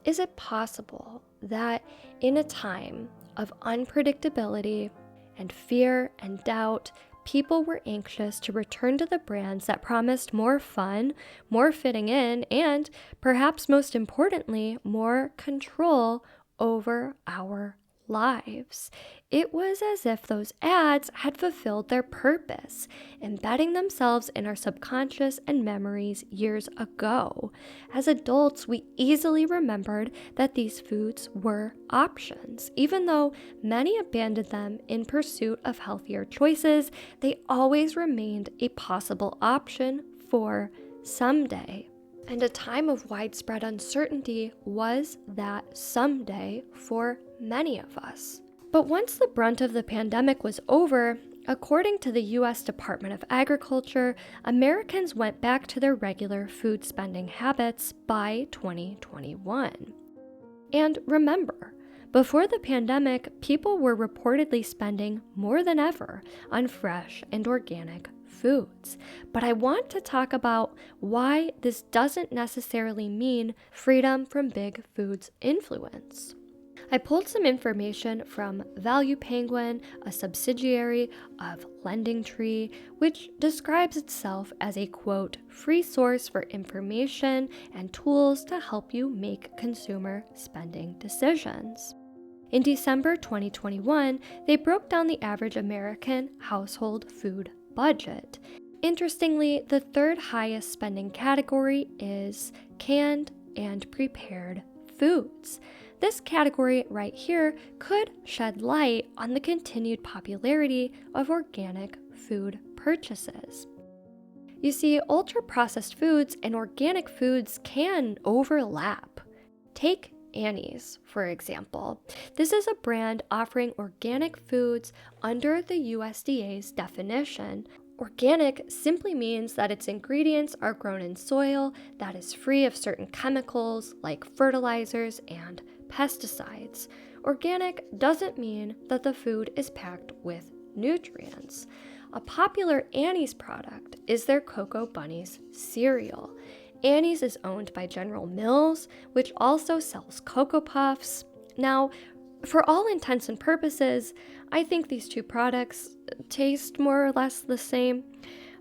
Is it possible that in a time of unpredictability and fear and doubt, people were anxious to return to the brands that promised more fun, more fitting in, and perhaps most importantly, more control over our lives? It was as if those ads had fulfilled their purpose, embedding themselves in our subconscious and memories years ago. As adults, we easily remembered that these foods were options. Even though many abandoned them in pursuit of healthier choices, they always remained a possible option for someday. And a time of widespread uncertainty was that someday for many of us. But once the brunt of the pandemic was over, according to the U.S. Department of Agriculture, Americans went back to their regular food spending habits by 2021. And remember, before the pandemic, people were reportedly spending more than ever on fresh and organic foods. But I want to talk about why this doesn't necessarily mean freedom from big food's influence. I pulled some information from Value Penguin, a subsidiary of Lending Tree, which describes itself as a, quote, free source for information and tools to help you make consumer spending decisions. In December 2021, they broke down the average American household food budget. Interestingly, the third highest spending category is canned and prepared foods. This category right here could shed light on the continued popularity of organic food purchases. You see, ultra-processed foods and organic foods can overlap. Take Annie's, for example. This is a brand offering organic foods under the USDA's definition. Organic simply means that its ingredients are grown in soil that is free of certain chemicals like fertilizers and pesticides. Organic doesn't mean that the food is packed with nutrients. A popular Annie's product is their Cocoa Bunnies cereal. Annie's is owned by General Mills, which also sells Cocoa Puffs. Now, for all intents and purposes, I think these two products taste more or less the same.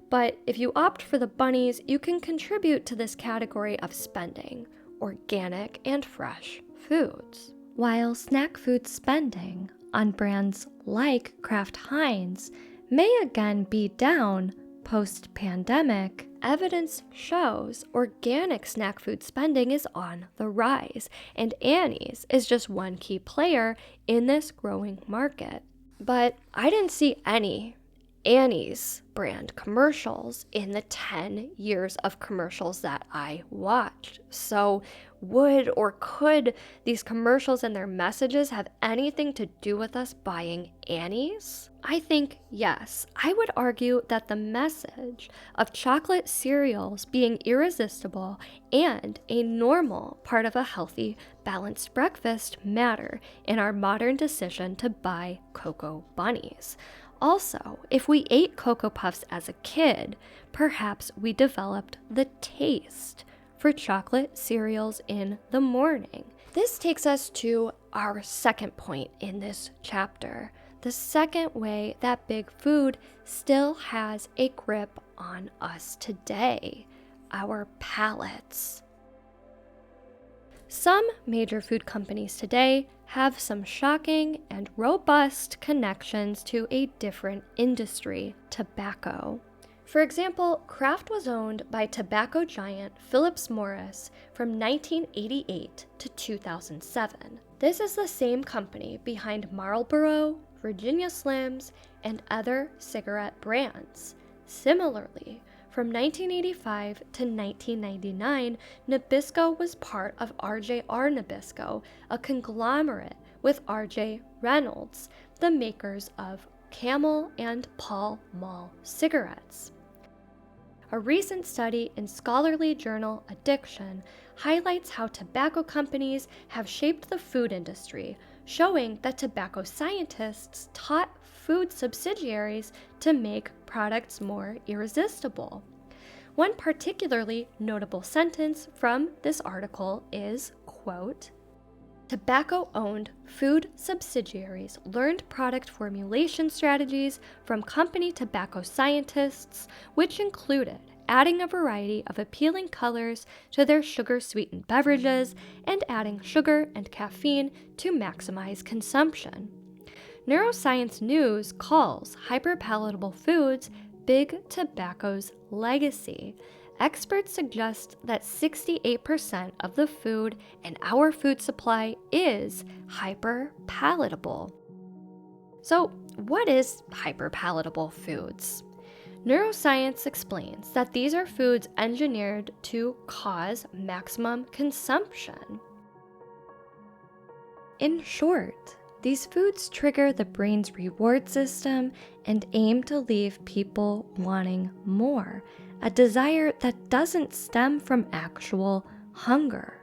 But if you opt for the bunnies, you can contribute to this category of spending organic and fresh foods. While snack food spending on brands like Kraft Heinz may again be down post-pandemic, evidence shows organic snack food spending is on the rise, and Annie's is just one key player in this growing market. But I didn't see any Annie's brand commercials in the 10 years of commercials that I watched. So would or could these commercials and their messages have anything to do with us buying Annie's? I think yes. I would argue that the message of chocolate cereals being irresistible and a normal part of a healthy, balanced breakfast matter in our modern decision to buy Cocoa Bunnies. Also, if we ate Cocoa Puffs as a kid, perhaps we developed the taste for chocolate cereals in the morning. This takes us to our second point in this chapter. The second way that big food still has a grip on us today, our palates. Some major food companies today have some shocking and robust connections to a different industry, tobacco. For example, Kraft was owned by tobacco giant Philip Morris from 1988 to 2007. This is the same company behind Marlboro, Virginia Slims, and other cigarette brands. Similarly, from 1985 to 1999, Nabisco was part of RJR Nabisco, a conglomerate with RJ Reynolds, the makers of Camel and Pall Mall cigarettes. A recent study in scholarly journal Addiction highlights how tobacco companies have shaped the food industry, showing that tobacco scientists taught food subsidiaries to make products more irresistible. One particularly notable sentence from this article is, quote, "Tobacco-owned food subsidiaries learned product formulation strategies from company tobacco scientists, which included adding a variety of appealing colors to their sugar-sweetened beverages and adding sugar and caffeine to maximize consumption." Neuroscience News calls hyperpalatable foods Big Tobacco's legacy. Experts suggest that 68% of the food in our food supply is hyperpalatable. So, what is hyperpalatable foods? Neuroscience explains that these are foods engineered to cause maximum consumption. In short, these foods trigger the brain's reward system and aim to leave people wanting more, a desire that doesn't stem from actual hunger.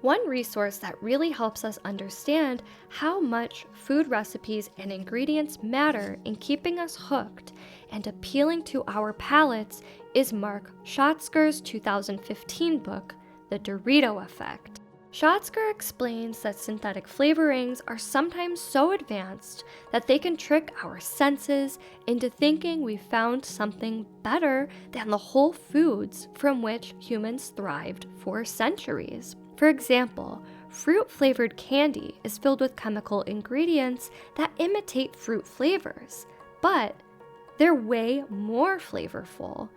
One resource that really helps us understand how much food recipes and ingredients matter in keeping us hooked and appealing to our palates is Mark Schatzker's 2015 book, The Dorito Effect. Schatzker explains that synthetic flavorings are sometimes so advanced that they can trick our senses into thinking we found something better than the whole foods from which humans thrived for centuries. For example, fruit-flavored candy is filled with chemical ingredients that imitate fruit flavors, but they're way more flavorful.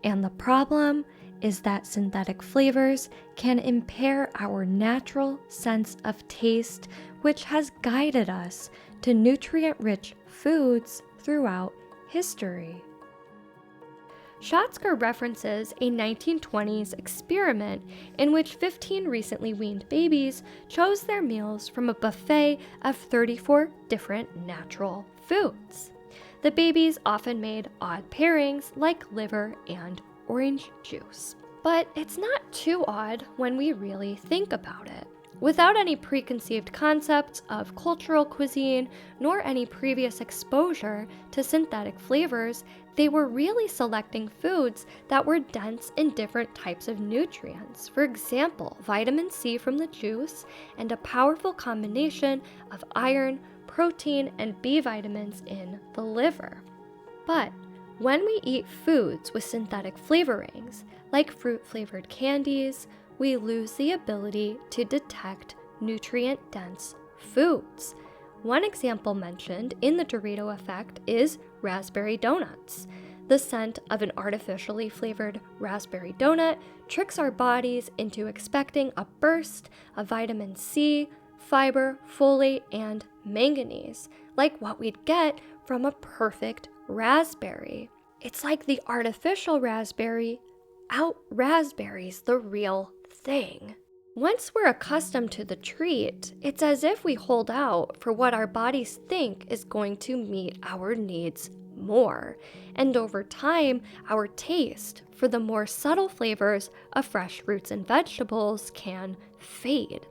And the problem is that synthetic flavors can impair our natural sense of taste, which has guided us to nutrient-rich foods throughout history. Schatzker references a 1920s experiment in which 15 recently weaned babies chose their meals from a buffet of 34 different natural foods. The babies often made odd pairings like liver and orange juice. But it's not too odd when we really think about it. Without any preconceived concepts of cultural cuisine, nor any previous exposure to synthetic flavors, they were really selecting foods that were dense in different types of nutrients. For example, vitamin C from the juice and a powerful combination of iron, protein, and B vitamins in the liver. But when we eat foods with synthetic flavorings, like fruit-flavored candies, we lose the ability to detect nutrient-dense foods. One example mentioned in the Dorito effect is raspberry donuts. The scent of an artificially flavored raspberry donut tricks our bodies into expecting a burst of vitamin C, fiber, folate, and manganese, like what we'd get from a perfect raspberry. It's like the artificial raspberry out-raspberries the real thing. Once we're accustomed to the treat, it's as if we hold out for what our bodies think is going to meet our needs more. And over time, our taste for the more subtle flavors of fresh fruits and vegetables can fade.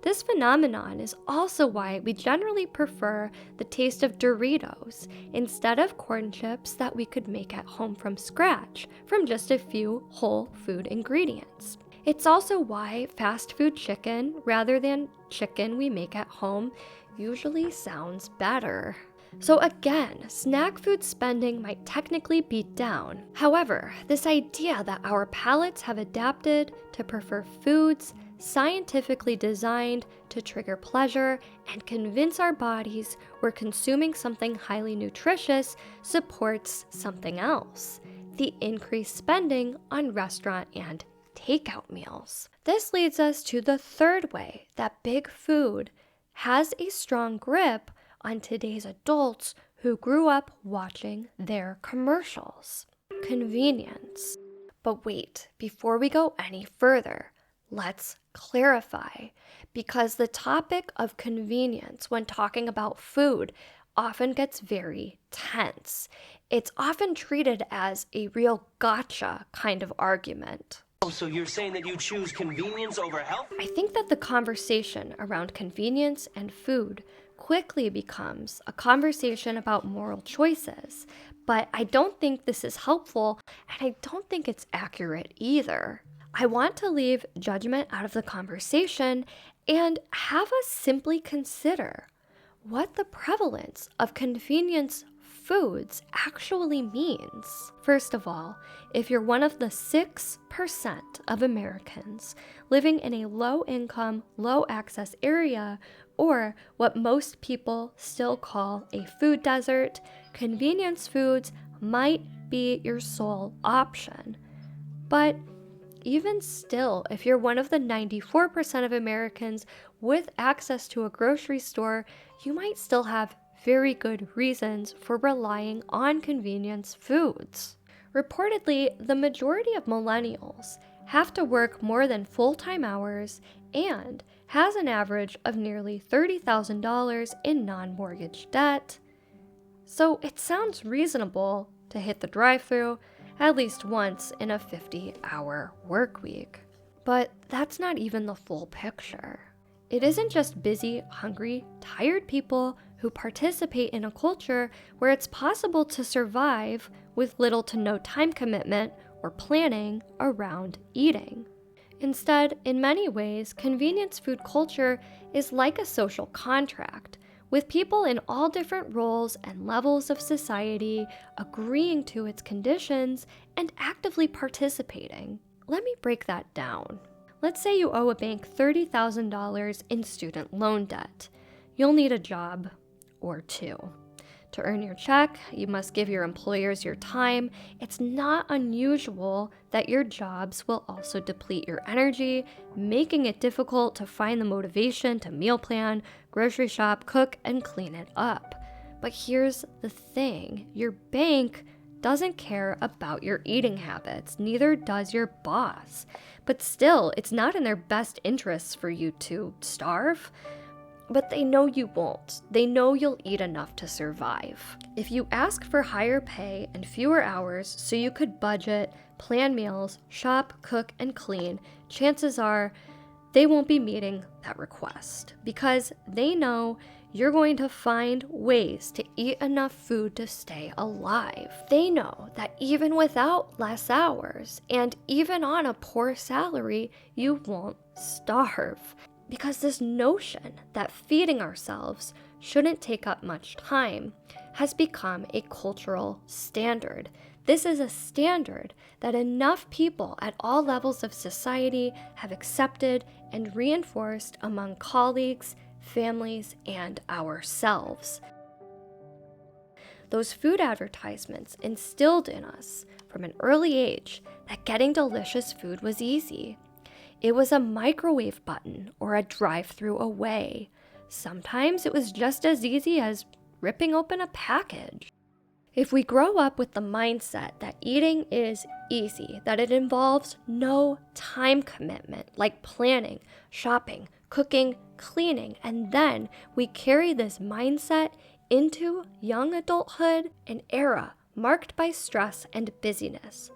This phenomenon is also why we generally prefer the taste of Doritos instead of corn chips that we could make at home from scratch from just a few whole food ingredients. It's also why fast food chicken, rather than chicken we make at home, usually sounds better. So again, snack food spending might technically be down. However, this idea that our palates have adapted to prefer foods scientifically designed to trigger pleasure and convince our bodies we're consuming something highly nutritious supports something else: the increased spending on restaurant and takeout meals. This leads us to the third way that big food has a strong grip on today's adults who grew up watching their commercials: convenience. But wait, before we go any further, let's clarify, because the topic of convenience when talking about food often gets very tense. It's often treated as a real gotcha kind of argument. So you're saying that you choose convenience over health? I think that the conversation around convenience and food quickly becomes a conversation about moral choices, but I don't think this is helpful, and I don't think it's accurate either. I want to leave judgment out of the conversation and have us simply consider what the prevalence of convenience foods actually means. First of all, if you're one of the 6% of Americans living in a low-income, low-access area, or what most people still call a food desert, convenience foods might be your sole option. But even still, if you're one of the 94% of Americans with access to a grocery store, you might still have very good reasons for relying on convenience foods. Reportedly, the majority of millennials have to work more than full-time hours and has an average of nearly $30,000 in non-mortgage debt. So it sounds reasonable to hit the drive-thru at least once in a 50-hour work week. But that's not even the full picture. It isn't just busy, hungry, tired people who participate in a culture where it's possible to survive with little to no time commitment or planning around eating. Instead, in many ways, convenience food culture is like a social contract, with people in all different roles and levels of society agreeing to its conditions and actively participating. Let me break that down. Let's say you owe a bank $30,000 in student loan debt. You'll need a job or two. To earn your check, you must give your employers your time. It's not unusual that your jobs will also deplete your energy, making it difficult to find the motivation to meal plan, grocery shop, cook, and clean it up. But here's the thing: your bank doesn't care about your eating habits, neither does your boss. But still, it's not in their best interests for you to starve. But they know you won't. They know you'll eat enough to survive. If you ask for higher pay and fewer hours so you could budget, plan meals, shop, cook, and clean, chances are they won't be meeting that request because they know you're going to find ways to eat enough food to stay alive. They know that even without less hours and even on a poor salary, you won't starve. Because this notion that feeding ourselves shouldn't take up much time has become a cultural standard. This is a standard that enough people at all levels of society have accepted and reinforced among colleagues, families, and ourselves. Those food advertisements instilled in us from an early age that getting delicious food was easy. It was a microwave button or a drive-through away. Sometimes it was just as easy as ripping open a package. If we grow up with the mindset that eating is easy, that it involves no time commitment like planning, shopping, cooking, cleaning, and then we carry this mindset into young adulthood, an era marked by stress and busyness,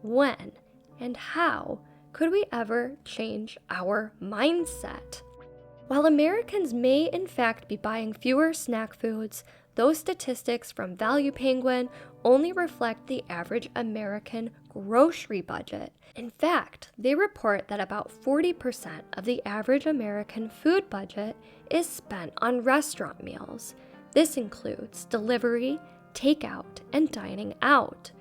when and how could we ever change our mindset? While Americans may in fact be buying fewer snack foods, those statistics from Value Penguin only reflect the average American grocery budget. In fact, they report that about 40% of the average American food budget is spent on restaurant meals. This includes delivery, takeout, and dining out.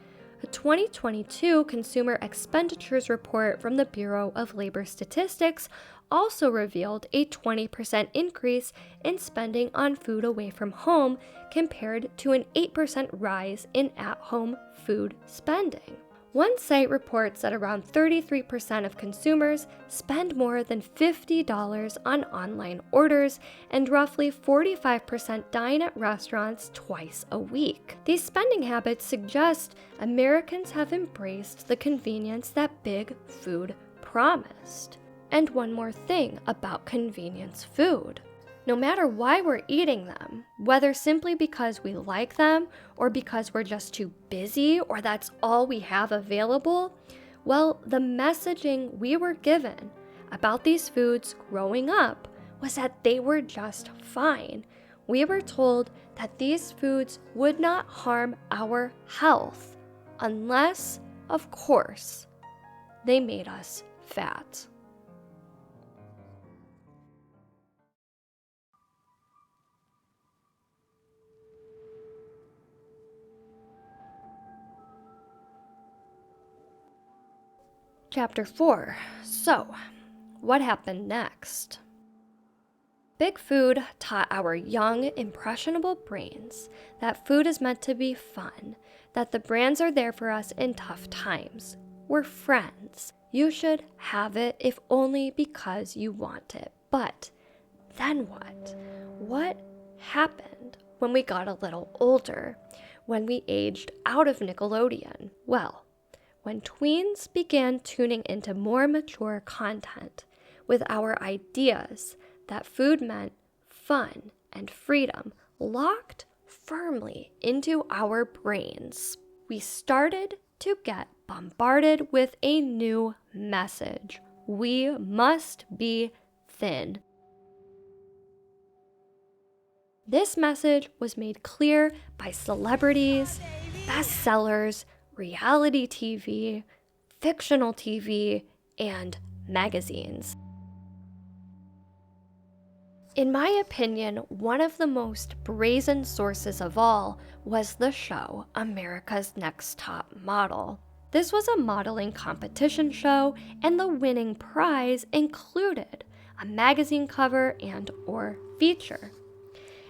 A 2022 Consumer Expenditures report from the Bureau of Labor Statistics also revealed a 20% increase in spending on food away from home compared to an 8% rise in at-home food spending. One site reports that around 33% of consumers spend more than $50 on online orders, and roughly 45% dine at restaurants twice a week. These spending habits suggest Americans have embraced the convenience that big food promised. And one more thing about convenience food. No matter why we're eating them, whether simply because we like them or because we're just too busy or that's all we have available, well, the messaging we were given about these foods growing up was that they were just fine. We were told that these foods would not harm our health unless, of course, they made us fat. Chapter 4. So, what happened next? Big Food taught our young, impressionable brains that food is meant to be fun, that the brands are there for us in tough times. We're friends. You should have it if only because you want it. But then what? What happened when we got a little older, when we aged out of Nickelodeon? Well, when tweens began tuning into more mature content with our ideas that food meant fun and freedom locked firmly into our brains, we started to get bombarded with a new message. We must be thin. This message was made clear by celebrities, bestsellers, reality TV, fictional TV, and magazines. In my opinion, one of the most brazen sources of all was the show America's Next Top Model. This was a modeling competition show, and the winning prize included a magazine cover and/or feature.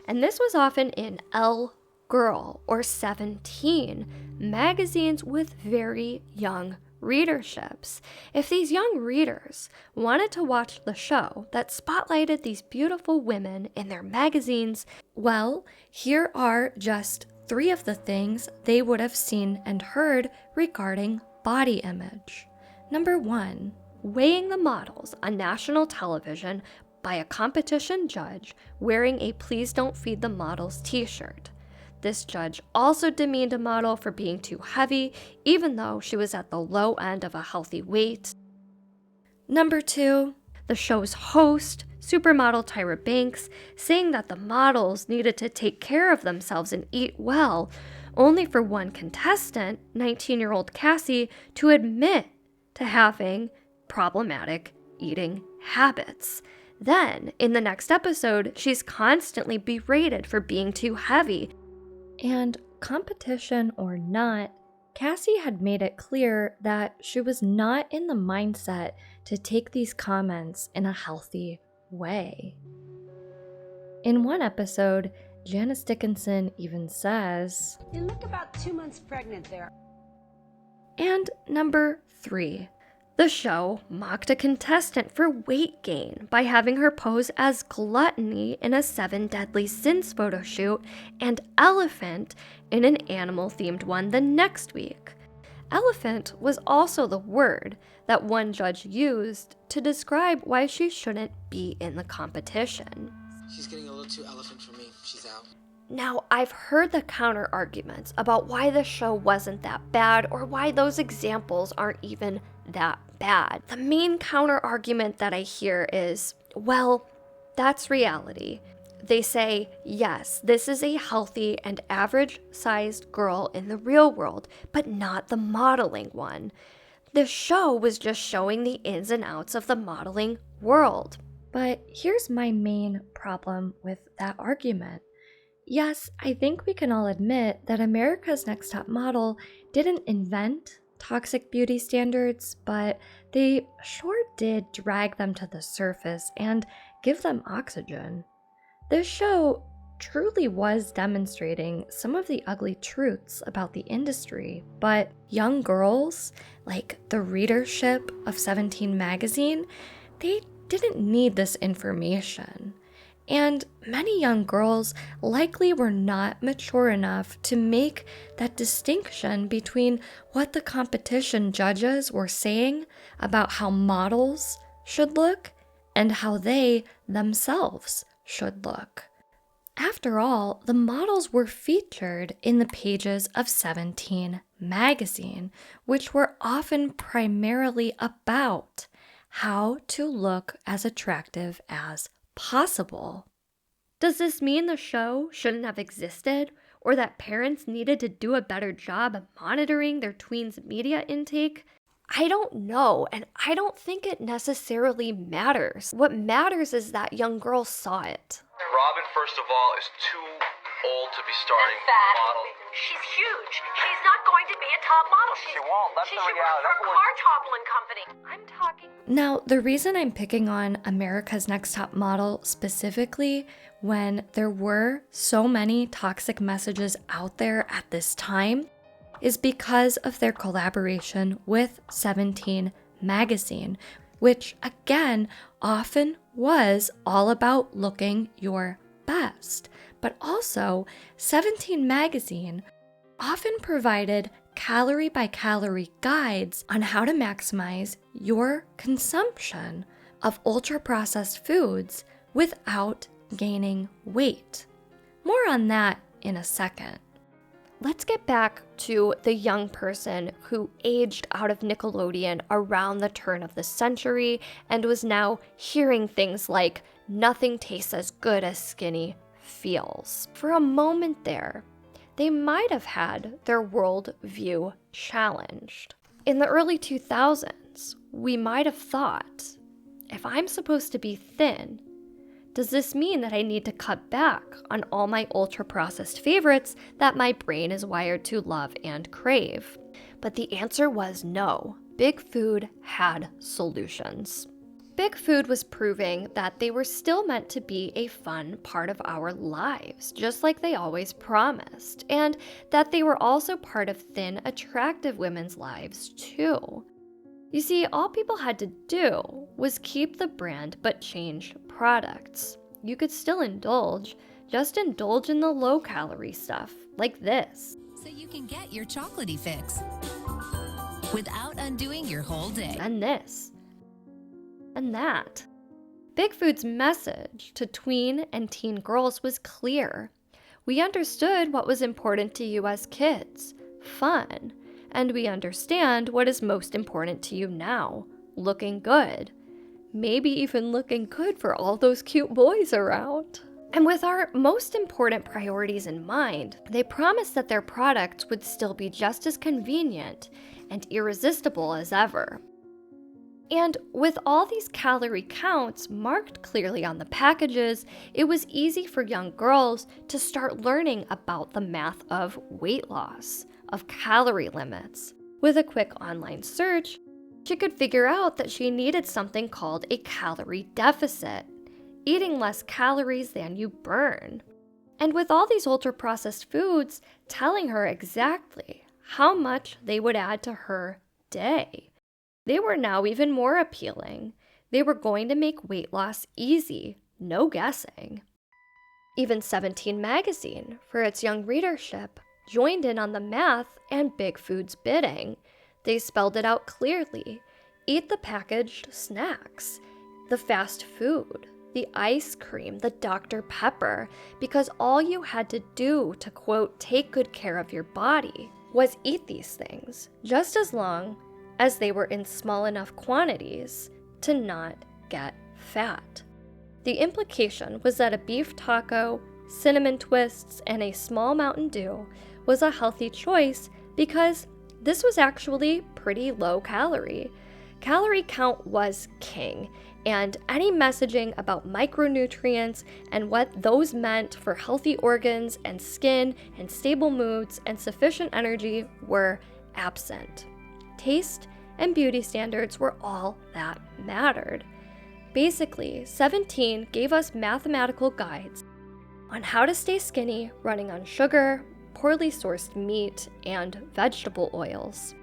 And this was often in Elle Girl or 17, magazines with very young readerships. If these young readers wanted to watch the show that spotlighted these beautiful women in their magazines, well, here are just 3 of the things they would have seen and heard regarding body image. Number 1, weighing the models on national television by a competition judge wearing a "Please Don't Feed the Models" t-shirt. This judge also demeaned a model for being too heavy, even though she was at the low end of a healthy weight. Number 2, the show's host, supermodel Tyra Banks, saying that the models needed to take care of themselves and eat well, only for one contestant, 19-year-old Cassie, to admit to having problematic eating habits. Then, in the next episode, she's constantly berated for being too heavy. And competition or not, Cassie had made it clear that she was not in the mindset to take these comments in a healthy way. In one episode, Janice Dickinson even says, You look about 2 months pregnant there. And number 3. The show mocked a contestant for weight gain by having her pose as Gluttony in a 7 Deadly Sins photo shoot and Elephant in an animal-themed one the next week. Elephant was also the word that one judge used to describe why she shouldn't be in the competition. She's getting a little too elephant for me. She's out. Now, I've heard the counter arguments about why the show wasn't that bad or why those examples aren't even that bad. The main counter argument that I hear is, well, that's reality. They say, yes, this is a healthy and average-sized girl in the real world, but not the modeling one. The show was just showing the ins and outs of the modeling world. But here's my main problem with that argument. Yes, I think we can all admit that America's Next Top Model didn't invent toxic beauty standards, but they sure did drag them to the surface and give them oxygen. This show truly was demonstrating some of the ugly truths about the industry, but young girls, like the readership of 17 magazine, they didn't need this information. And many young girls likely were not mature enough to make that distinction between what the competition judges were saying about how models should look and how they themselves should look. After all, the models were featured in the pages of 17 magazine, which were often primarily about how to look as attractive as possible. Does this mean the show shouldn't have existed, or that parents needed to do a better job of monitoring their tweens' media intake? I don't know, and I don't think it necessarily matters. What matters is that young girls saw it. Robin, first of all, is too old to be starting model. She's huge. She's not going to be a top model. She won't. That's she the should reality. work for a car toppling company. I'm talking. Now, the reason I'm picking on America's Next Top Model specifically, when there were so many toxic messages out there at this time, is because of their collaboration with 17 magazine, which again often was all about looking your best. But also, 17 magazine often provided calorie by calorie guides on how to maximize your consumption of ultra-processed foods without gaining weight. More on that in a second. Let's get back to the young person who aged out of Nickelodeon around the turn of the century and was now hearing things like, nothing tastes as good as skinny feels. For a moment there, they might have had their worldview challenged. In the early 2000s, we might have thought, if I'm supposed to be thin, does this mean that I need to cut back on all my ultra-processed favorites that my brain is wired to love and crave? But the answer was no. Big Food had solutions. Big Food was proving that they were still meant to be a fun part of our lives, just like they always promised, and that they were also part of thin, attractive women's lives too. You see, all people had to do was keep the brand but change products. You could still indulge, just indulge in the low-calorie stuff, like this. So you can get your chocolatey fix without undoing your whole day. And this. And that. Big Food's message to tween and teen girls was clear. We understood what was important to you as kids, fun, and we understand what is most important to you now, looking good. maybe even looking good for all those cute boys around. And with our most important priorities in mind, they promised that their products would still be just as convenient and irresistible as ever. And with all these calorie counts marked clearly on the packages, it was easy for young girls to start learning about the math of weight loss, of calorie limits. With a quick online search, she could figure out that she needed something called a calorie deficit, eating less calories than you burn. And with all these ultra-processed foods telling her exactly how much they would add to her day, they were now even more appealing. They were going to make weight loss easy, no guessing. Even 17 magazine, for its young readership, joined in on the math and Big Food's bidding. They spelled it out clearly. Eat the packaged snacks, the fast food, the ice cream, the Dr. Pepper, because all you had to do to, quote, take good care of your body was eat these things, just as long as they were in small enough quantities to not get fat. The implication was that a beef taco, cinnamon twists, and a small Mountain Dew was a healthy choice because this was actually pretty low calorie. Calorie count was king, and any messaging about micronutrients and what those meant for healthy organs and skin and stable moods and sufficient energy were absent. Taste and beauty standards were all that mattered. Basically, 17 gave us mathematical guides on how to stay skinny running on sugar, poorly sourced meat, and vegetable oils.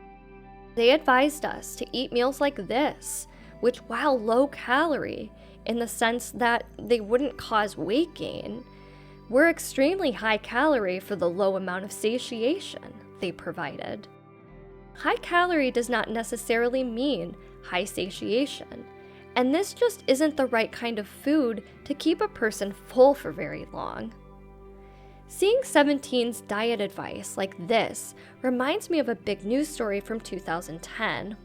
They advised us to eat meals like this, which, while low calorie in the sense that they wouldn't cause weight gain, were extremely high calorie for the low amount of satiation they provided. High calorie does not necessarily mean high satiation, and this just isn't the right kind of food to keep a person full for very long. Seeing 17's diet advice like this reminds me of a big news story from 2010.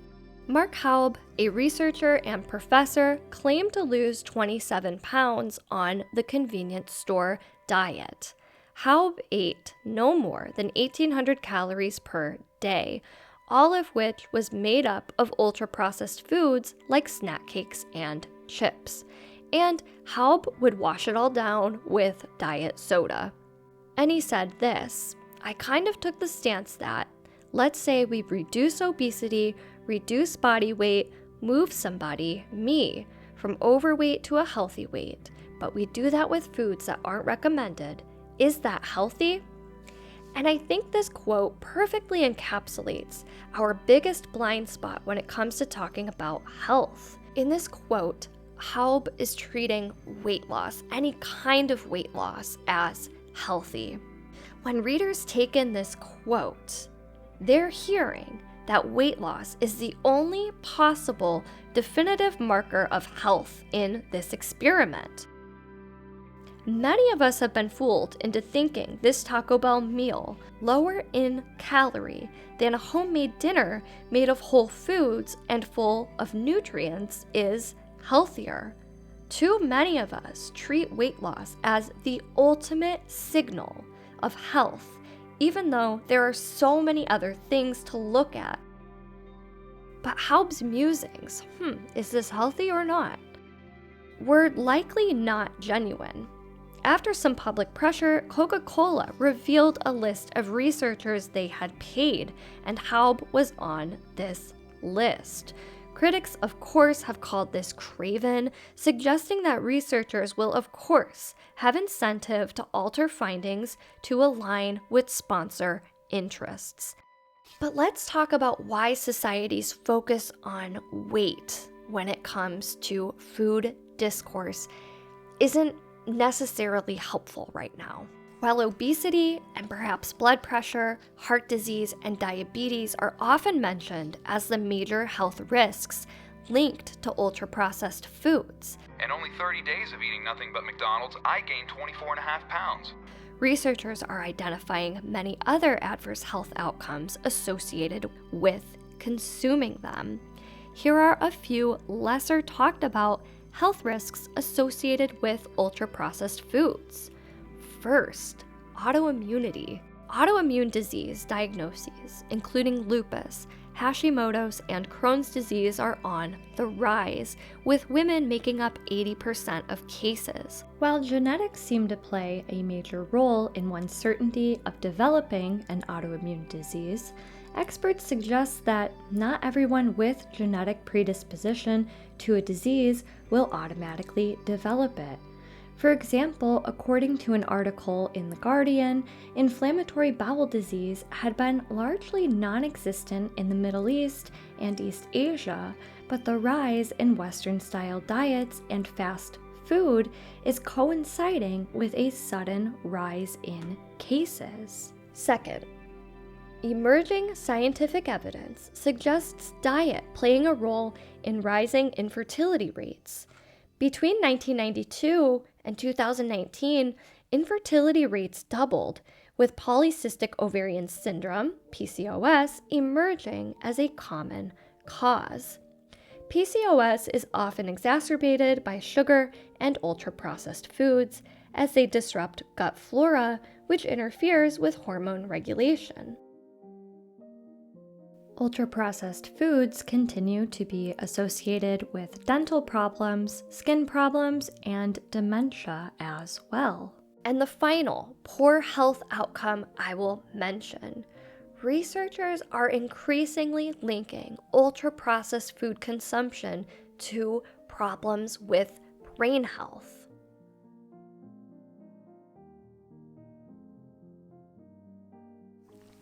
Mark Haub, a researcher and professor, claimed to lose 27 pounds on the convenience store diet. Haub ate no more than 1,800 calories per day, all of which was made up of ultra-processed foods like snack cakes and chips. And Haub would wash it all down with diet soda. And he said this: I kind of took the stance that, let's say we reduce obesity, reduce body weight, move somebody, me, from overweight to a healthy weight, but we do that with foods that aren't recommended. Is that healthy? And I think this quote perfectly encapsulates our biggest blind spot when it comes to talking about health. In this quote, Haub is treating weight loss, any kind of weight loss, as healthy. When readers take in this quote, they're hearing that weight loss is the only possible definitive marker of health in this experiment. Many of us have been fooled into thinking this Taco Bell meal, lower in calorie than a homemade dinner made of whole foods and full of nutrients, is healthier. Too many of us treat weight loss as the ultimate signal of health, even though there are so many other things to look at. But Haub's musings, is this healthy or not, were likely not genuine. After some public pressure, Coca-Cola revealed a list of researchers they had paid, and Haub was on this list. Critics, of course, have called this craven, suggesting that researchers will, of course, have incentive to alter findings to align with sponsor interests. But let's talk about why society's focus on weight when it comes to food discourse isn't necessarily helpful right now. While obesity and perhaps blood pressure, heart disease, and diabetes are often mentioned as the major health risks linked to ultra-processed foods, In only 30 days of eating nothing but McDonald's, I gained 24.5 pounds. researchers are identifying many other adverse health outcomes associated with consuming them. Here are a few lesser talked about health risks associated with ultra-processed foods. First, autoimmunity. Autoimmune disease diagnoses, including lupus, Hashimoto's, and Crohn's disease, are on the rise, with women making up 80% of cases. While genetics seem to play a major role in one's certainty of developing an autoimmune disease, experts suggest that not everyone with genetic predisposition to a disease will automatically develop it. For example, according to an article in The Guardian, inflammatory bowel disease had been largely non-existent in the Middle East and East Asia, but the rise in Western-style diets and fast food is coinciding with a sudden rise in cases. Second, emerging scientific evidence suggests diet playing a role in rising infertility rates. Between 1992 and 2019, infertility rates doubled, with polycystic ovarian syndrome, PCOS, emerging as a common cause. PCOS is often exacerbated by sugar and ultra-processed foods, as they disrupt gut flora, which interferes with hormone regulation. Ultra-processed foods continue to be associated with dental problems, skin problems, and dementia as well. And the final poor health outcome I will mention. Researchers are increasingly linking ultra-processed food consumption to problems with brain health.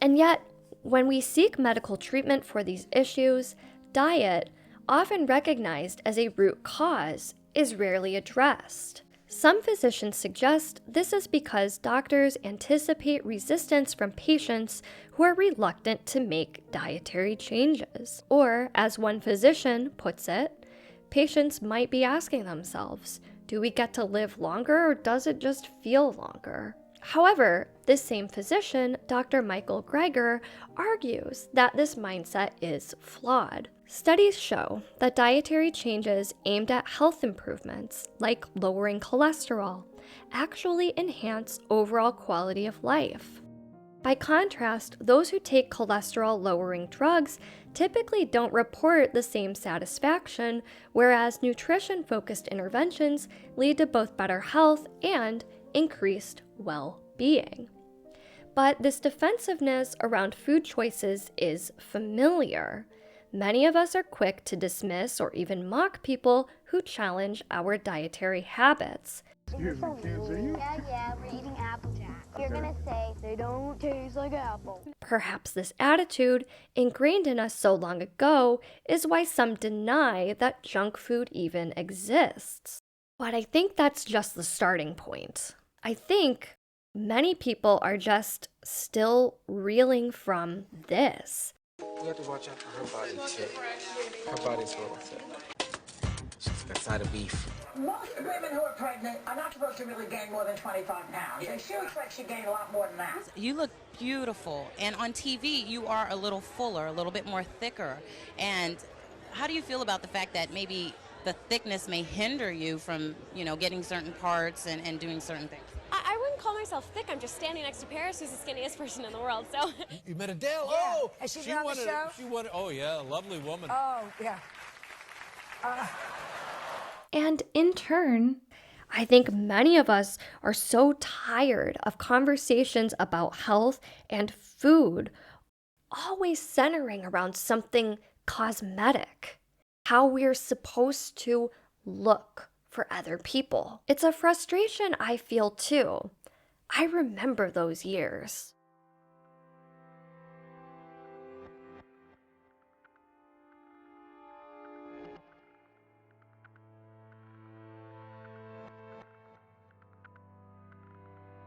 And yet, when we seek medical treatment for these issues, diet, often recognized as a root cause, is rarely addressed. Some physicians suggest this is because doctors anticipate resistance from patients who are reluctant to make dietary changes. Or, as one physician puts it, patients might be asking themselves, do we get to live longer or does it just feel longer? However, this same physician, Dr. Michael Greger, argues that this mindset is flawed. Studies show that dietary changes aimed at health improvements, like lowering cholesterol, actually enhance overall quality of life. By contrast, those who take cholesterol-lowering drugs typically don't report the same satisfaction, whereas nutrition-focused interventions lead to both better health and increased well-being. But this defensiveness around food choices is familiar. Many of us are quick to dismiss or even mock people who challenge our dietary habits. Excuse me, can't see you? Yeah, we're eating Apple Jack. You're gonna say, they don't taste like apple. Perhaps this attitude, ingrained in us so long ago, is why some deny that junk food even exists. But I think that's just the starting point. I think many people are just still reeling from this. You have to watch out for her body, too. Her body's a little thick. She's got side of beef. Most women who are pregnant are not supposed to really gain more than 25 pounds. And she looks like she gained a lot more than that. You look beautiful. And on TV, you are a little fuller, a little bit more thicker. And how do you feel about the fact that maybe the thickness may hinder you from, getting certain parts and doing certain things? I wouldn't call myself thick. I'm just standing next to Paris, who's the skinniest person in the world, so. You met Adele? Yeah. Oh! Has she been on the show? She won, oh yeah, a lovely woman. Oh, yeah. And in turn, I think many of us are so tired of conversations about health and food always centering around something cosmetic, how we're supposed to look for other people. It's a frustration I feel too. I remember those years.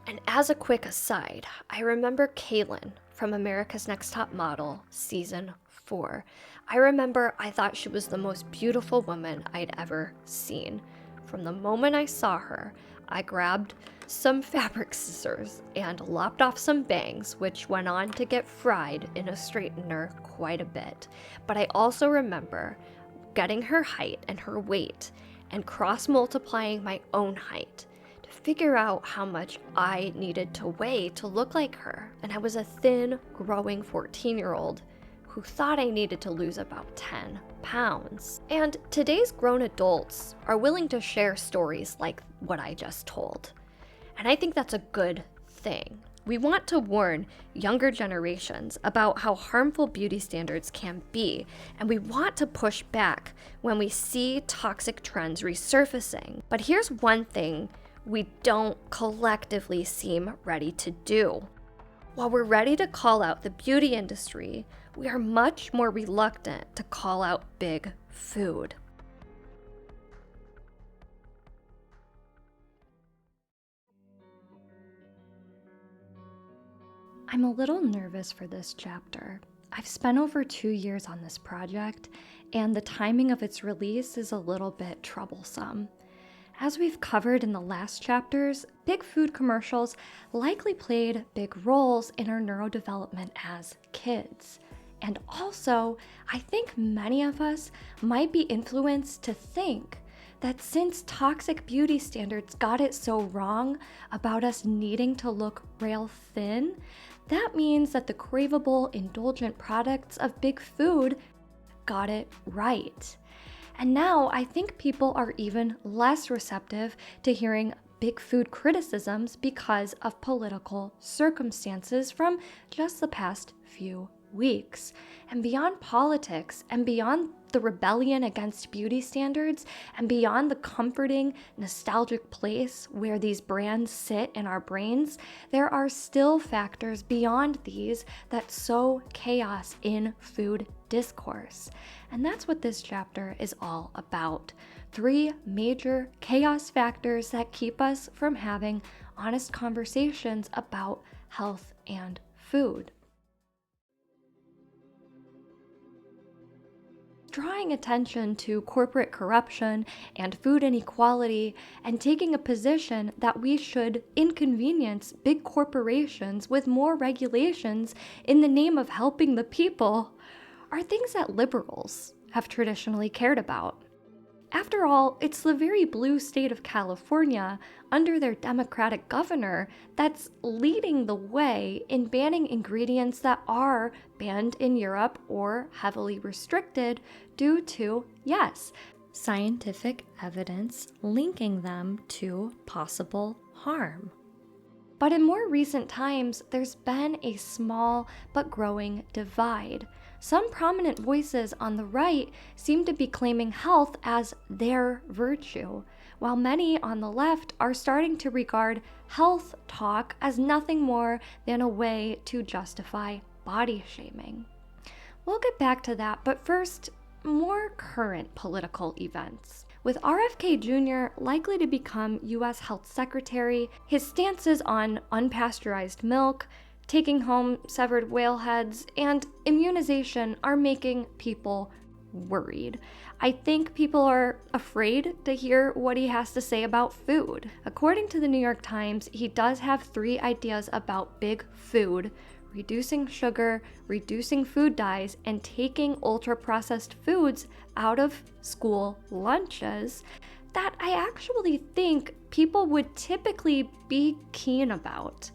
And as a quick aside, I remember Kaylin from America's Next Top Model Season 4. I remember I thought she was the most beautiful woman I'd ever seen. From the moment I saw her, I grabbed some fabric scissors and lopped off some bangs, which went on to get fried in a straightener quite a bit. But I also remember getting her height and her weight and cross-multiplying my own height to figure out how much I needed to weigh to look like her. And I was a thin, growing 14-year-old who thought I needed to lose about 10 pounds. And today's grown adults are willing to share stories like what I just told. And I think that's a good thing. We want to warn younger generations about how harmful beauty standards can be, and we want to push back when we see toxic trends resurfacing. But here's one thing we don't collectively seem ready to do. While we're ready to call out the beauty industry, we are much more reluctant to call out big food. I'm a little nervous for this chapter. I've spent over 2 years on this project, and the timing of its release is a little bit troublesome. As we've covered in the last chapters, big food commercials likely played big roles in our neurodevelopment as kids. And also, I think many of us might be influenced to think that since toxic beauty standards got it so wrong about us needing to look rail thin, that means that the craveable, indulgent products of big food got it right. And now I think people are even less receptive to hearing big food criticisms because of political circumstances from just the past few weeks. And beyond politics, and beyond the rebellion against beauty standards, and beyond the comforting, nostalgic place where these brands sit in our brains, there are still factors beyond these that sow chaos in food discourse. And that's what this chapter is all about. 3 major chaos factors that keep us from having honest conversations about health and food. Drawing attention to corporate corruption and food inequality and taking a position that we should inconvenience big corporations with more regulations in the name of helping the people are things that liberals have traditionally cared about. After all, it's the very blue state of California, under their Democratic governor, that's leading the way in banning ingredients that are banned in Europe or heavily restricted due to, yes, scientific evidence linking them to possible harm. But in more recent times, there's been a small but growing divide. Some prominent voices on the right seem to be claiming health as their virtue, while many on the left are starting to regard health talk as nothing more than a way to justify body shaming. We'll get back to that, but first, more current political events. With RFK Jr. likely to become U.S. Health Secretary, his stances on unpasteurized milk, taking home severed whale heads, and immunization are making people worried. I think people are afraid to hear what he has to say about food. According to the New York Times, he does have 3 ideas about big food: reducing sugar, reducing food dyes, and taking ultra-processed foods out of school lunches that I actually think people would typically be keen about.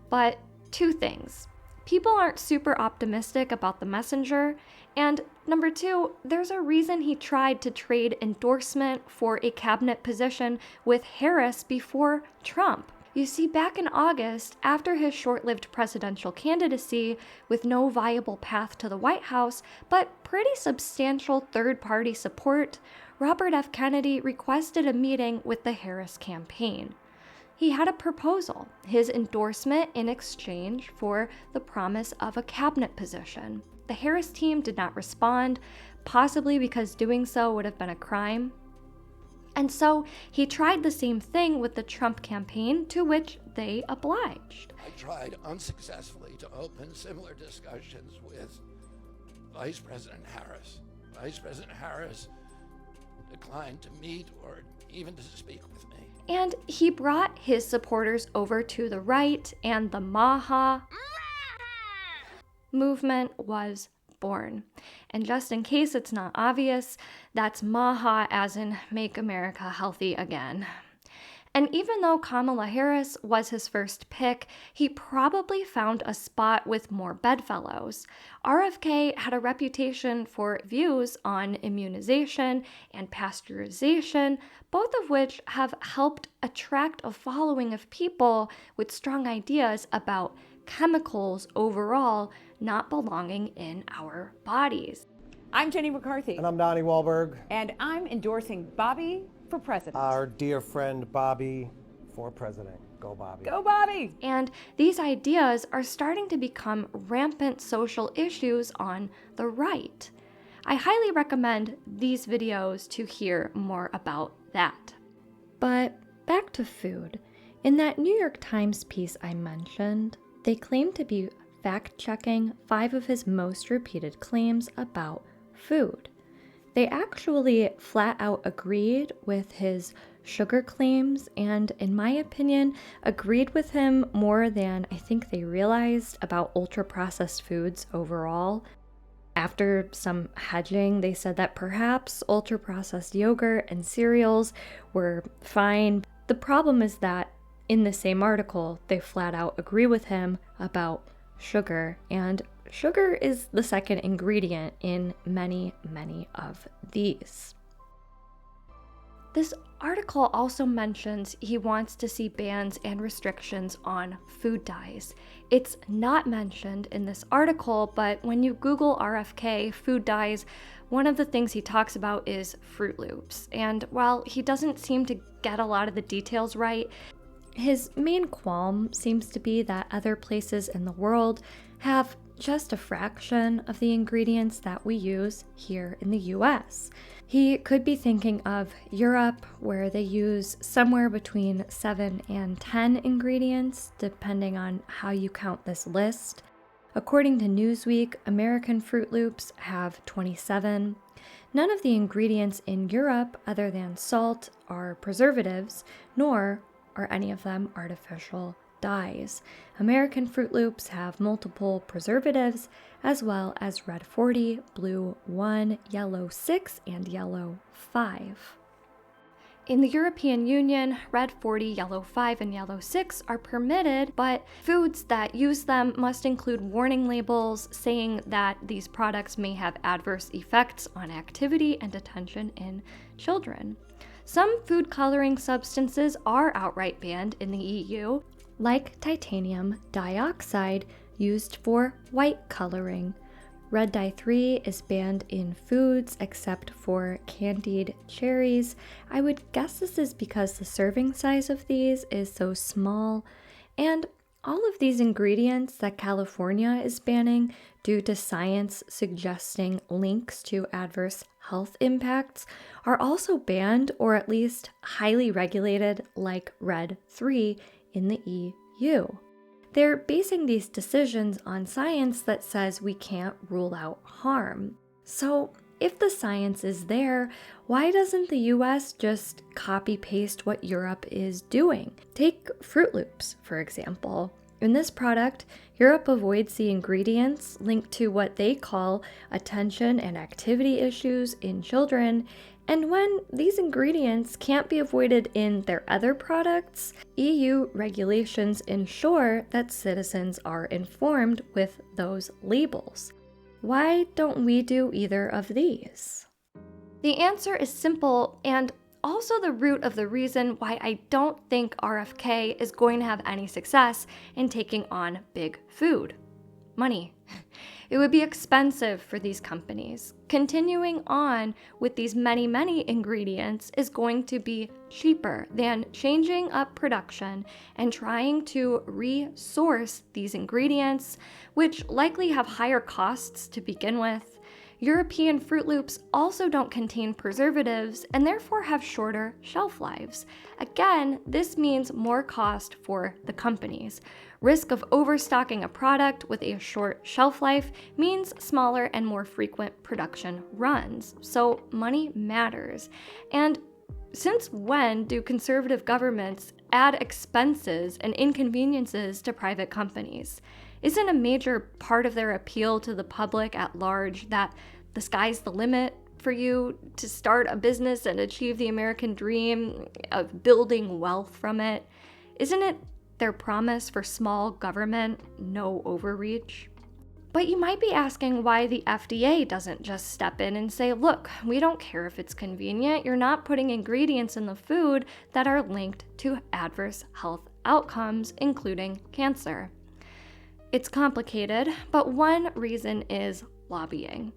But 2 things. People aren't super optimistic about the messenger, and number 2, there's a reason he tried to trade endorsement for a cabinet position with Harris before Trump. You see, back in August, after his short-lived presidential candidacy with no viable path to the White House, but pretty substantial third-party support, Robert F. Kennedy requested a meeting with the Harris campaign. He had a proposal, his endorsement in exchange for the promise of a cabinet position. The Harris team did not respond, possibly because doing so would have been a crime. And so he tried the same thing with the Trump campaign, to which they obliged. I tried unsuccessfully to open similar discussions with Vice President Harris. Vice President Harris declined to meet or even to speak with me. And he brought his supporters over to the right, and the Maha movement was born. And just in case it's not obvious, that's MAHA, as in Make America Healthy Again. And even though Kamala Harris was his first pick, he probably found a spot with more bedfellows. RFK had a reputation for views on immunization and pasteurization, both of which have helped attract a following of people with strong ideas about chemicals overall not belonging in our bodies. I'm Jenny McCarthy. And I'm Donnie Wahlberg. And I'm endorsing Bobby for president. Our dear friend Bobby for president. Go Bobby. Go Bobby! And these ideas are starting to become rampant social issues on the right. I highly recommend these videos to hear more about that. But back to food. In that New York Times piece I mentioned, they claim to be fact-checking 5 of his most repeated claims about food. They actually flat out agreed with his sugar claims and, in my opinion, agreed with him more than I think they realized about ultra-processed foods overall. After some hedging, they said that perhaps ultra-processed yogurt and cereals were fine. The problem is that in the same article, they flat out agree with him about sugar, and sugar is the second ingredient in many, many of these. This article also mentions he wants to see bans and restrictions on food dyes. It's not mentioned in this article, but when you Google RFK food dyes, one of the things he talks about is Fruit Loops. And while he doesn't seem to get a lot of the details right, his main qualm seems to be that other places in the world have just a fraction of the ingredients that we use here in the US. He could be thinking of Europe, where they use somewhere between 7 and 10 ingredients, depending on how you count this list. According to Newsweek, American Fruit Loops have 27. None of the ingredients in Europe, other than salt, are preservatives, nor are any of them artificial dyes. American Fruit Loops have multiple preservatives, as well as red 40, blue 1, yellow 6, and yellow 5. In the European Union, red 40, yellow 5, and yellow 6 are permitted, but foods that use them must include warning labels saying that these products may have adverse effects on activity and attention in children. Some food coloring substances are outright banned in the EU, like titanium dioxide used for white coloring. Red dye 3 is banned in foods except for candied cherries. I would guess this is because the serving size of these is so small, and all of these ingredients that California is banning due to science suggesting links to adverse health impacts are also banned or at least highly regulated, like red 3 in the EU. They're basing these decisions on science that says we can't rule out harm. So if the science is there, why doesn't the US just copy-paste what Europe is doing? Take Fruit Loops, for example. In this product, Europe avoids the ingredients linked to what they call attention and activity issues in children, and when these ingredients can't be avoided in their other products, EU regulations ensure that citizens are informed with those labels. Why don't we do either of these? The answer is simple, and also the root of the reason why I don't think RFK is going to have any success in taking on big food. Money. It would be expensive for these companies. Continuing on with these many ingredients is going to be cheaper than changing up production and trying to resource these ingredients, which likely have higher costs to begin with. European Fruit Loops also don't contain preservatives and therefore have shorter shelf lives. Again, this means more cost for the companies. Risk of overstocking a product with a short shelf life means smaller and more frequent production runs. So money matters. And since when do conservative governments add expenses and inconveniences to private companies? Isn't a major part of their appeal to the public at large that the sky's the limit for you to start a business and achieve the American dream of building wealth from it? Isn't it their promise for small government, no overreach? But you might be asking why the FDA doesn't just step in and say, look, we don't care if it's convenient. You're not putting ingredients in the food that are linked to adverse health outcomes, including cancer. It's complicated, but one reason is lobbying.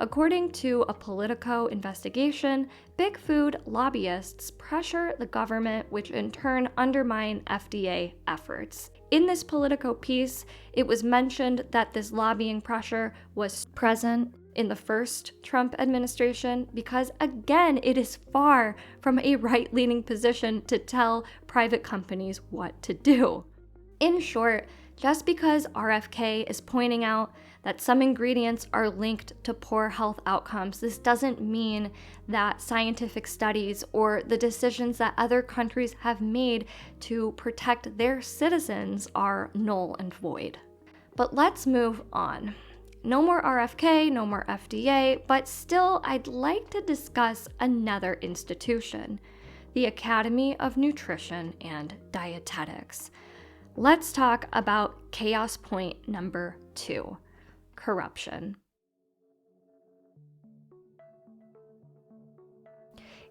According to a Politico investigation, big food lobbyists pressure the government, which in turn undermine FDA efforts. In this Politico piece, it was mentioned that this lobbying pressure was present in the first Trump administration because, again, it is far from a right-leaning position to tell private companies what to do. In short, just because RFK is pointing out that some ingredients are linked to poor health outcomes, this doesn't mean that scientific studies or the decisions that other countries have made to protect their citizens are null and void. But let's move on. No more RFK, no more FDA, but still I'd like to discuss another institution, the Academy of Nutrition and Dietetics. Let's talk about chaos point number 2. Corruption.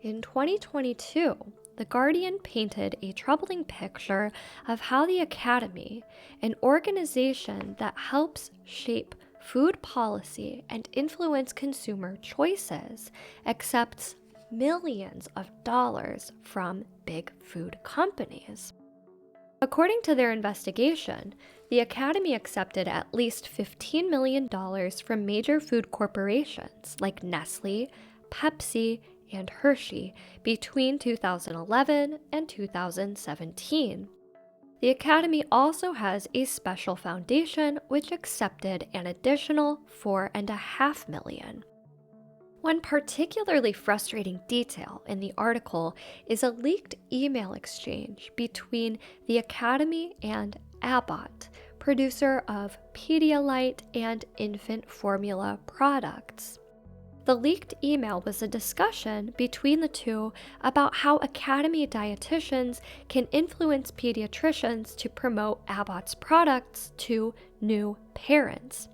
In 2022, The Guardian painted a troubling picture of how the Academy, an organization that helps shape food policy and influence consumer choices, accepts millions of dollars from big food companies. According to their investigation, the Academy accepted at least $15 million from major food corporations like Nestle, Pepsi, and Hershey between 2011 and 2017. The Academy also has a special foundation which accepted an additional $4.5 million. One particularly frustrating detail in the article is a leaked email exchange between the Academy and Abbott, producer of Pedialyte and infant formula products. The leaked email was a discussion between the two about how Academy dietitians can influence pediatricians to promote Abbott's products to new parents.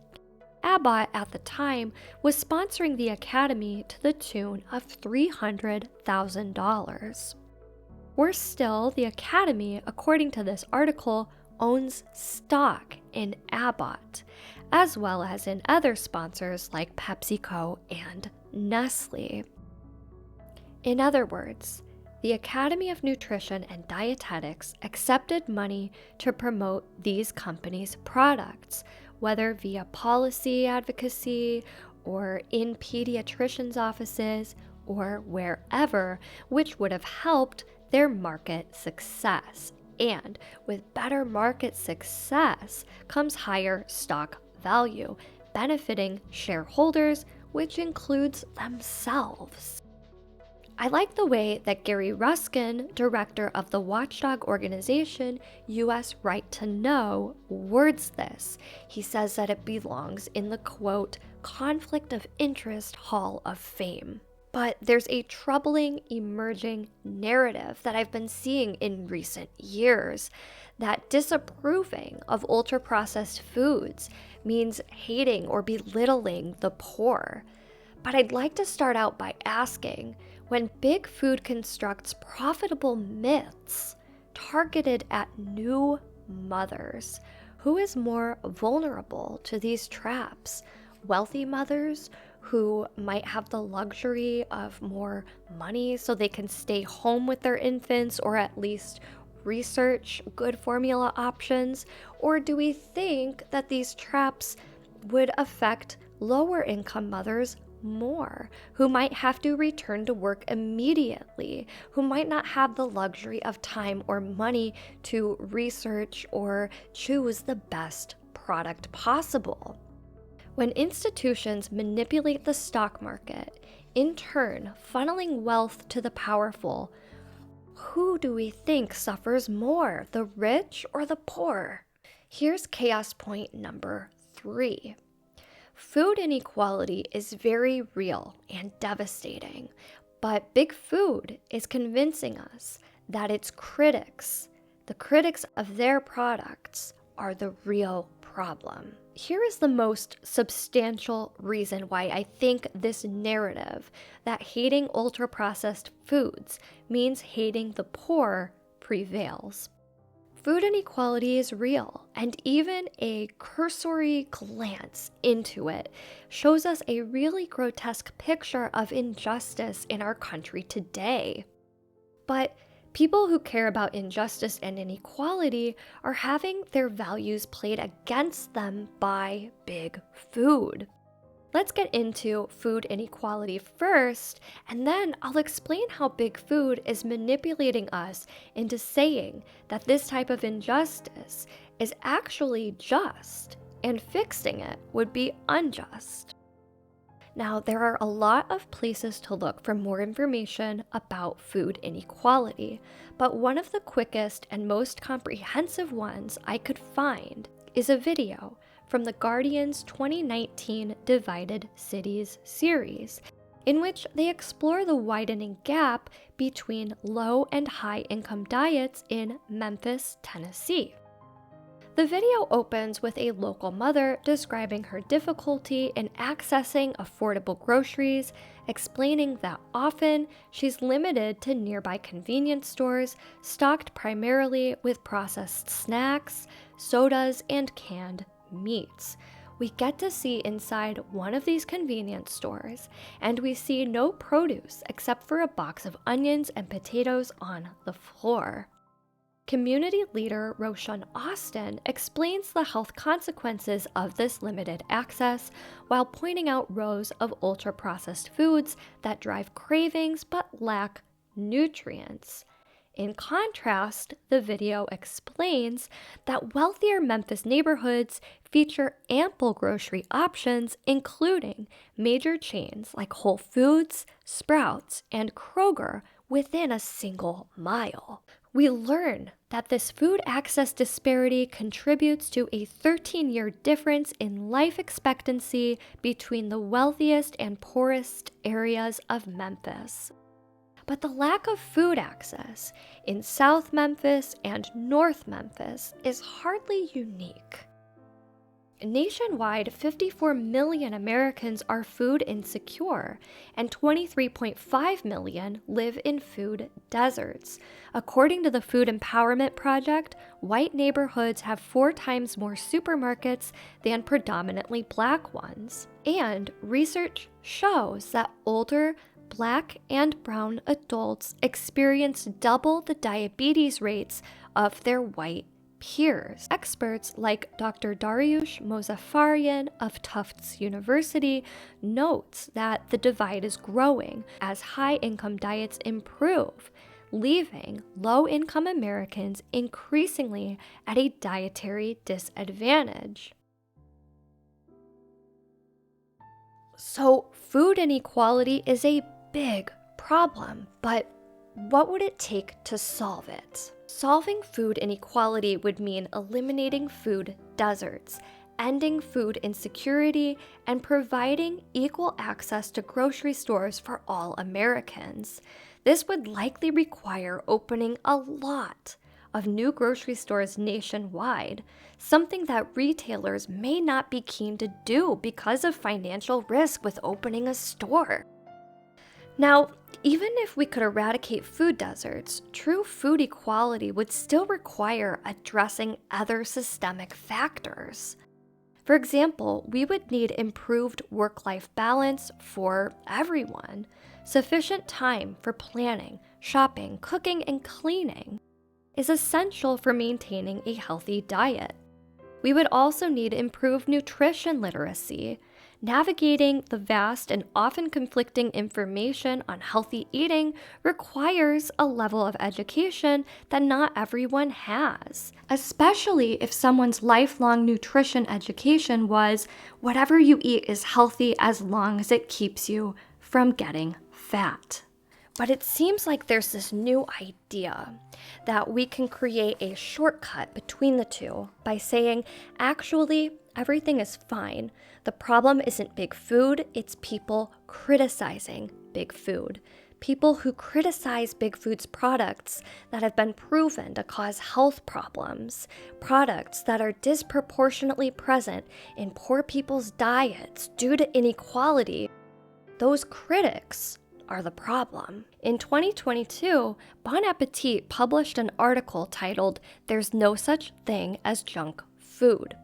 Abbott, at the time, was sponsoring the Academy to the tune of $300,000. Worse still, the Academy, according to this article, owns stock in Abbott, as well as in other sponsors like PepsiCo and Nestle. In other words, the Academy of Nutrition and Dietetics accepted money to promote these companies' products, whether via policy advocacy or in pediatricians' offices or wherever, which would have helped their market success. And with better market success comes higher stock value, benefiting shareholders, which includes themselves. I like the way that Gary Ruskin, director of the watchdog organization U.S. Right to Know, words this. He says that it belongs in the, quote, conflict of interest hall of fame. But there's a troubling emerging narrative that I've been seeing in recent years that disapproving of ultra-processed foods means hating or belittling the poor. But I'd like to start out by asking, when big food constructs profitable myths targeted at new mothers, who is more vulnerable to these traps? Wealthy mothers who might have the luxury of more money so they can stay home with their infants or at least research good formula options? Or do we think that these traps would affect lower income mothers more, who might have to return to work immediately, who might not have the luxury of time or money to research or choose the best product possible? When institutions manipulate the stock market, in turn funneling wealth to the powerful, who do we think suffers more, the rich or the poor? Here's chaos point number 3. Food inequality is very real and devastating, but Big Food is convincing us that its critics, the critics of their products, are the real problem. Here is the most substantial reason why I think this narrative that hating ultra-processed foods means hating the poor prevails. Food inequality is real, and even a cursory glance into it shows us a really grotesque picture of injustice in our country today. But people who care about injustice and inequality are having their values played against them by Big Food. Let's get into food inequality first, and then I'll explain how Big Food is manipulating us into saying that this type of injustice is actually just, and fixing it would be unjust. Now, there are a lot of places to look for more information about food inequality, but one of the quickest and most comprehensive ones I could find is a video from The Guardian's 2019 Divided Cities series, in which they explore the widening gap between low and high income diets in Memphis, Tennessee. The video opens with a local mother describing her difficulty in accessing affordable groceries, explaining that often she's limited to nearby convenience stores stocked primarily with processed snacks, sodas, and canned meats. We get to see inside one of these convenience stores, and we see no produce except for a box of onions and potatoes on the floor. Community leader Roshan Austin explains the health consequences of this limited access while pointing out rows of ultra-processed foods that drive cravings but lack nutrients. In contrast, the video explains that wealthier Memphis neighborhoods feature ample grocery options, including major chains like Whole Foods, Sprouts, and Kroger within a single mile. We learn that this food access disparity contributes to a 13-year difference in life expectancy between the wealthiest and poorest areas of Memphis. But the lack of food access in South Memphis and North Memphis is hardly unique. Nationwide, 54 million Americans are food insecure, and 23.5 million live in food deserts. According to the Food Empowerment Project, white neighborhoods have 4 times more supermarkets than predominantly black ones. And research shows that older Black and brown adults experience double the diabetes rates of their white peers. Experts like Dr. Dariush Mozaffarian of Tufts University notes that the divide is growing as high-income diets improve, leaving low-income Americans increasingly at a dietary disadvantage. So, food inequality is a big problem, but what would it take to solve it? Solving food inequality would mean eliminating food deserts, ending food insecurity, and providing equal access to grocery stores for all Americans. This would likely require opening a lot of new grocery stores nationwide, something that retailers may not be keen to do because of financial risk with opening a store. Now, even if we could eradicate food deserts, true food equality would still require addressing other systemic factors. For example, we would need improved work-life balance for everyone, sufficient time for planning, shopping, cooking, and cleaning is essential for maintaining a healthy diet. We would also need improved nutrition literacy. Navigating the vast and often conflicting information on healthy eating requires a level of education that not everyone has, especially if someone's lifelong nutrition education was whatever you eat is healthy as long as it keeps you from getting fat. But it seems like there's this new idea that we can create a shortcut between the two by saying, actually, everything is fine. The problem isn't big food, it's people criticizing big food. People who criticize big food's products that have been proven to cause health problems, products that are disproportionately present in poor people's diets due to inequality. Those critics are the problem. In 2022, Bon Appetit published an article titled, "There's No Such Thing as Junk Food."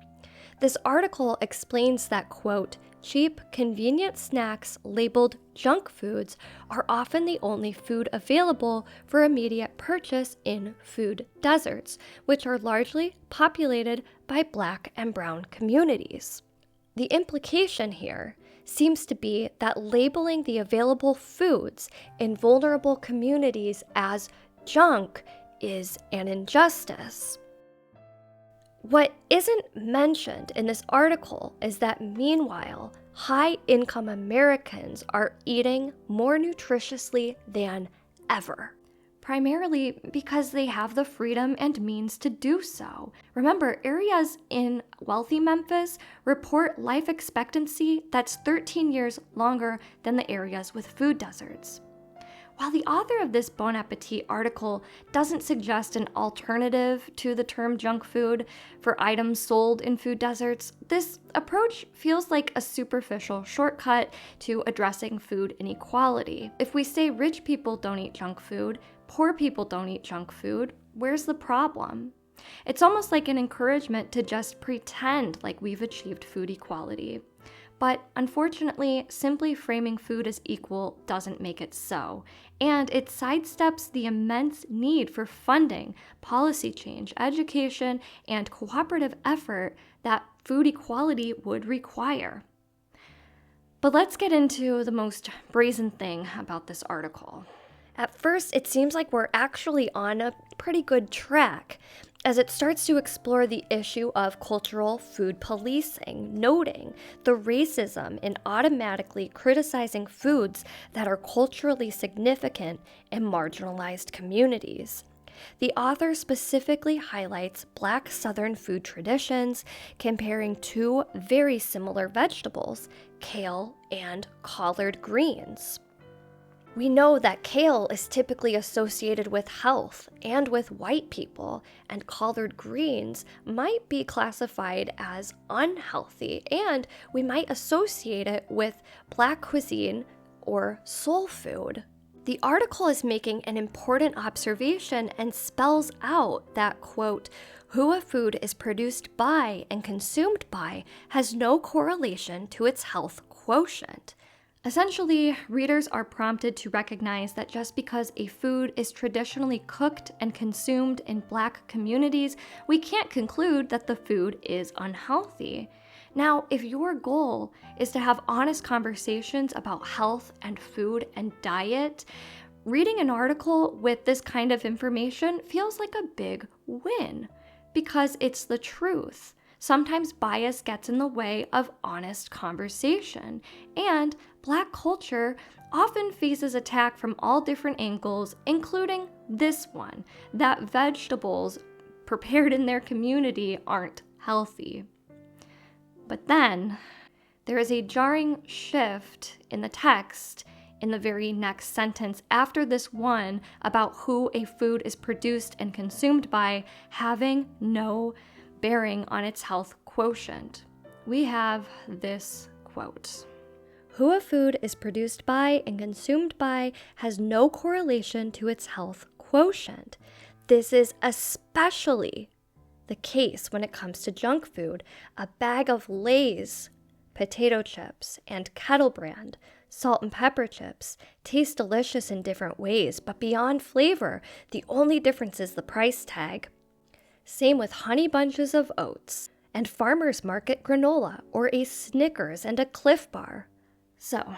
This article explains that, quote, cheap, convenient snacks labeled junk foods are often the only food available for immediate purchase in food deserts, which are largely populated by Black and brown communities. The implication here seems to be that labeling the available foods in vulnerable communities as junk is an injustice. What isn't mentioned in this article is that meanwhile, high-income Americans are eating more nutritiously than ever, primarily because they have the freedom and means to do so. Remember, areas in wealthy Memphis report life expectancy that's 13 years longer than the areas with food deserts. While the author of this Bon Appetit article doesn't suggest an alternative to the term junk food for items sold in food deserts, this approach feels like a superficial shortcut to addressing food inequality. If we say rich people don't eat junk food, poor people don't eat junk food, where's the problem? It's almost like an encouragement to just pretend like we've achieved food equality. But unfortunately, simply framing food as equal doesn't make it so, and it sidesteps the immense need for funding, policy change, education, and cooperative effort that food equality would require. But let's get into the most brazen thing about this article. At first, it seems like we're actually on a pretty good track, as it starts to explore the issue of cultural food policing, noting the racism in automatically criticizing foods that are culturally significant in marginalized communities. The author specifically highlights Black Southern food traditions, comparing two very similar vegetables, kale and collard greens. We know that kale is typically associated with health and with white people, and collard greens might be classified as unhealthy, and we might associate it with Black cuisine or soul food. The article is making an important observation and spells out that, quote, who a food is produced by and consumed by has no correlation to its health quotient. Essentially, readers are prompted to recognize that just because a food is traditionally cooked and consumed in Black communities, we can't conclude that the food is unhealthy. Now, if your goal is to have honest conversations about health and food and diet, reading an article with this kind of information feels like a big win, because it's the truth. Sometimes bias gets in the way of honest conversation, and Black culture often faces attack from all different angles, including this one, that vegetables prepared in their community aren't healthy. But then, there is a jarring shift in the text in the very next sentence after this one about who a food is produced and consumed by having no bearing on its health quotient. We have this quote. Who a food is produced by and consumed by has no correlation to its health quotient. This is especially the case when it comes to junk food. A bag of Lay's potato chips and Kettle Brand salt and pepper chips taste delicious in different ways, but beyond flavor, the only difference is the price tag. Same with Honey Bunches of Oats and Farmer's Market granola, or a Snickers and a Cliff Bar. So,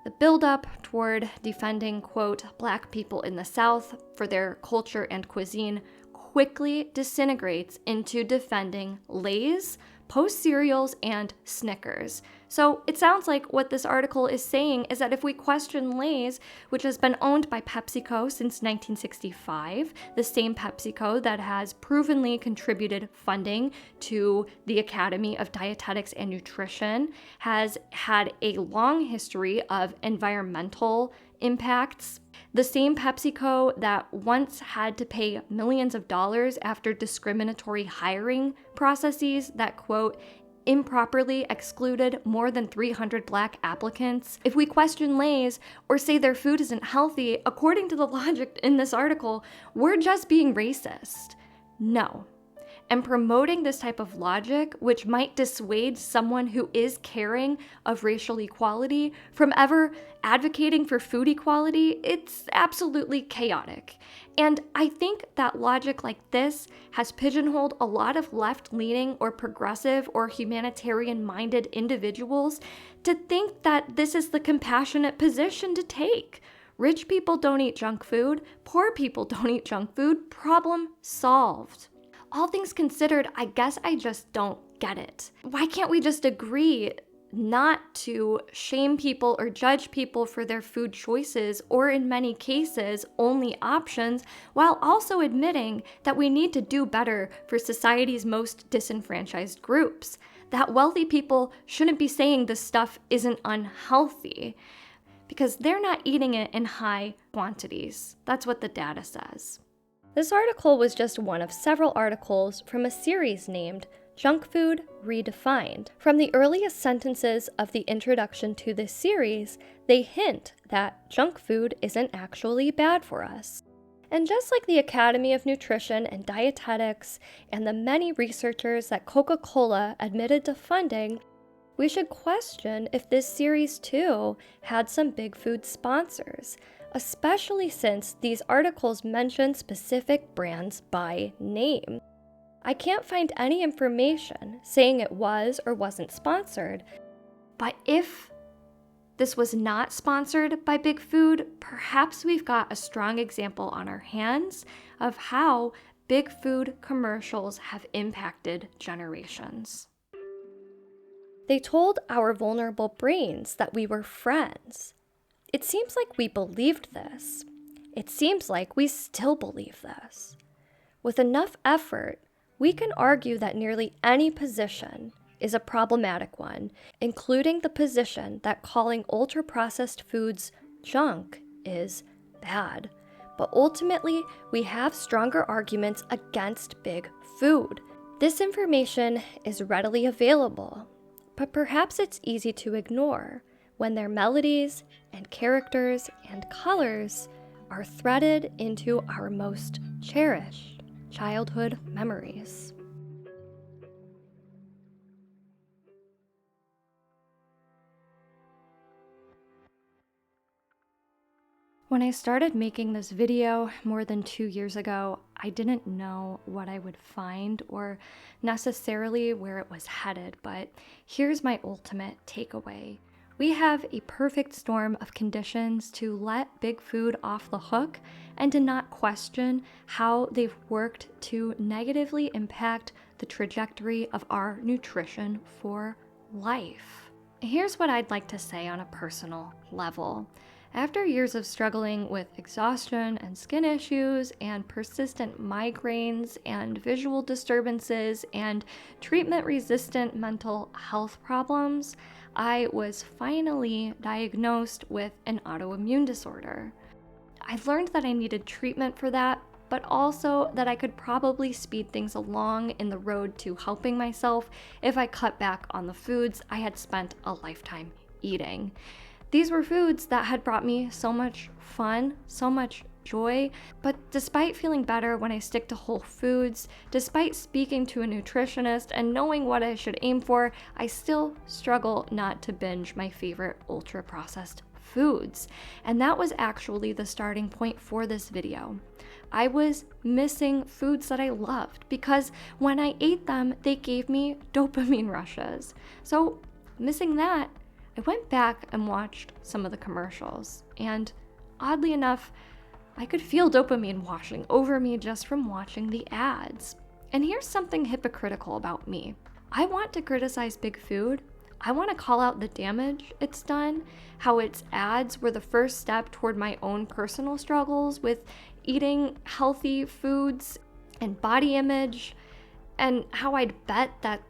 the build-up toward defending, quote, Black people in the South for their culture and cuisine quickly disintegrates into defending Lay's Post cereals, and Snickers. So it sounds like what this article is saying is that if we question Lay's, which has been owned by PepsiCo since 1965, the same PepsiCo that has provenly contributed funding to the Academy of Dietetics and Nutrition, has had a long history of environmental impacts. The same PepsiCo that once had to pay millions of dollars after discriminatory hiring processes that, quote, improperly excluded more than 300 Black applicants. If we question Lay's or say their food isn't healthy, according to the logic in this article, we're just being racist. No. And promoting this type of logic, which might dissuade someone who is caring of racial equality from ever advocating for food equality, it's absolutely chaotic. And I think that logic like this has pigeonholed a lot of left-leaning or progressive or humanitarian-minded individuals to think that this is the compassionate position to take. Rich people don't eat junk food, poor people don't eat junk food, problem solved. All things considered, I guess I just don't get it. Why can't we just agree not to shame people or judge people for their food choices, or in many cases, only options, while also admitting that we need to do better for society's most disenfranchised groups? That wealthy people shouldn't be saying this stuff isn't unhealthy, because they're not eating it in high quantities. That's what the data says. This article was just one of several articles from a series named Junk Food Redefined. From the earliest sentences of the introduction to this series, they hint that junk food isn't actually bad for us. And just like the Academy of Nutrition and Dietetics and the many researchers that Coca-Cola admitted to funding, we should question if this series too had some big food sponsors, especially since these articles mention specific brands by name. I can't find any information saying it was or wasn't sponsored, but if this was not sponsored by Big Food, perhaps we've got a strong example on our hands of how Big Food commercials have impacted generations. They told our vulnerable brains that we were friends. It seems like we believed this. It seems like we still believe this. With enough effort, we can argue that nearly any position is a problematic one, including the position that calling ultra-processed foods junk is bad. But ultimately, we have stronger arguments against Big Food. This information is readily available, but perhaps it's easy to ignore when their melodies and characters and colors are threaded into our most cherished childhood memories. When I started making this video more than 2 years ago, I didn't know what I would find or necessarily where it was headed, but here's my ultimate takeaway. We have a perfect storm of conditions to let Big Food off the hook and to not question how they've worked to negatively impact the trajectory of our nutrition for life. Here's what I'd like to say on a personal level. After years of struggling with exhaustion and skin issues and persistent migraines and visual disturbances and treatment-resistant mental health problems, I was finally diagnosed with an autoimmune disorder. I learned that I needed treatment for that, but also that I could probably speed things along in the road to helping myself if I cut back on the foods I had spent a lifetime eating. These were foods that had brought me so much fun, so much joy, but despite feeling better when I stick to whole foods, despite speaking to a nutritionist and knowing what I should aim for, I still struggle not to binge my favorite ultra-processed foods. And that was actually the starting point for this video. I was missing foods that I loved because when I ate them, they gave me dopamine rushes. So missing that, I went back and watched some of the commercials, and oddly enough, I could feel dopamine washing over me just from watching the ads. And here's something hypocritical about me. I want to criticize big food. I want to call out the damage it's done, how its ads were the first step toward my own personal struggles with eating healthy foods and body image, and how I'd bet that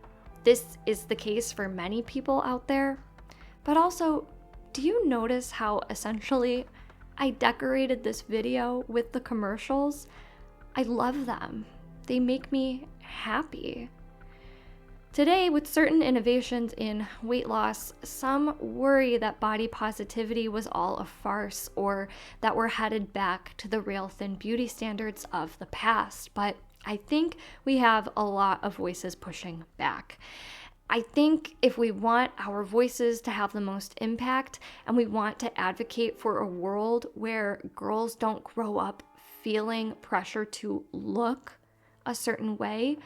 this is the case for many people out there. But also, do you notice how essentially I decorated this video with the commercials? I love them. They make me happy. Today, with certain innovations in weight loss, some worry that body positivity was all a farce or that we're headed back to the rail thin beauty standards of the past. But I think we have a lot of voices pushing back. I think if we want our voices to have the most impact and we want to advocate for a world where girls don't grow up feeling pressure to look a certain way,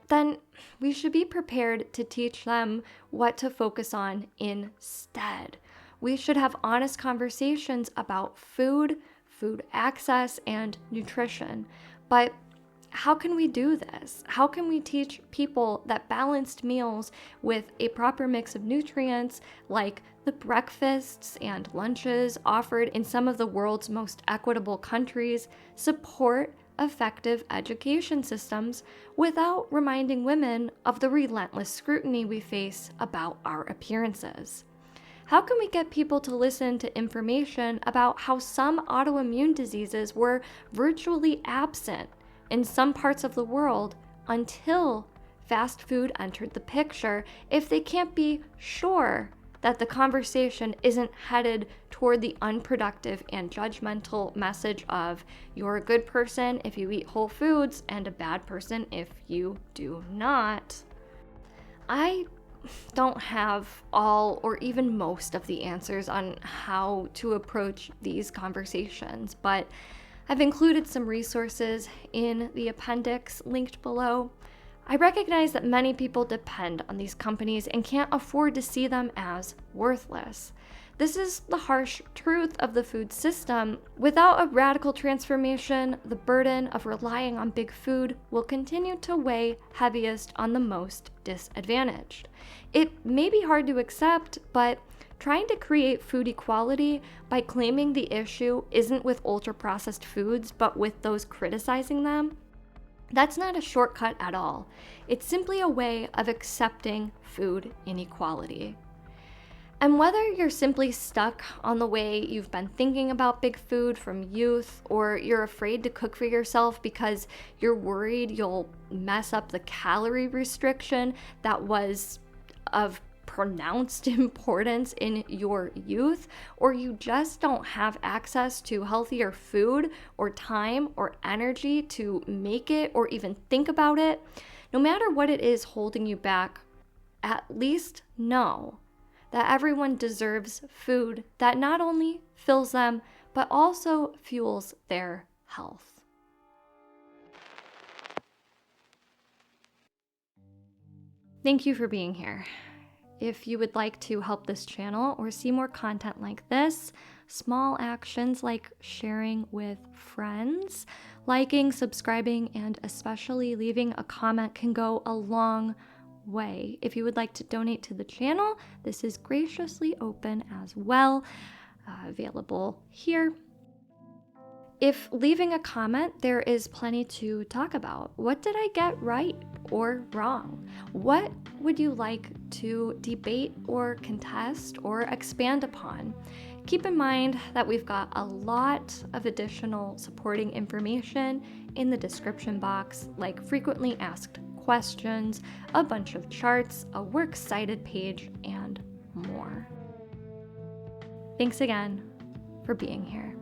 then we should be prepared to teach them what to focus on instead. We should have honest conversations about food access, and nutrition. But how can we do this? How can we teach people that balanced meals with a proper mix of nutrients, like the breakfasts and lunches offered in some of the world's most equitable countries, support effective education systems without reminding women of the relentless scrutiny we face about our appearances? How can we get people to listen to information about how some autoimmune diseases were virtually absent in some parts of the world until fast food entered the picture if they can't be sure that the conversation isn't headed toward the unproductive and judgmental message of you're a good person if you eat whole foods and a bad person if you do not? I don't have all or even most of the answers on how to approach these conversations, but I've included some resources in the appendix linked below. I recognize that many people depend on these companies and can't afford to see them as worthless. This is the harsh truth of the food system. Without a radical transformation, the burden of relying on big food will continue to weigh heaviest on the most disadvantaged. It may be hard to accept, but trying to create food equality by claiming the issue isn't with ultra-processed foods, but with those criticizing them, that's not a shortcut at all. It's simply a way of accepting food inequality. And whether you're simply stuck on the way you've been thinking about big food from youth, or you're afraid to cook for yourself because you're worried you'll mess up the calorie restriction that was of pronounced importance in your youth, or you just don't have access to healthier food or time or energy to make it or even think about it, no matter what it is holding you back, at least know that everyone deserves food that not only fills them, but also fuels their health. Thank you for being here. If you would like to help this channel or see more content like this, small actions like sharing with friends, liking, subscribing, and especially leaving a comment can go a long way. If you would like to donate to the channel, this is graciously open as well, available here. If leaving a comment, there is plenty to talk about. What did I get right or wrong? What would you like to debate or contest or expand upon? Keep in mind that we've got a lot of additional supporting information in the description box, like frequently asked questions, a bunch of charts, a works cited page, and more. Thanks again for being here.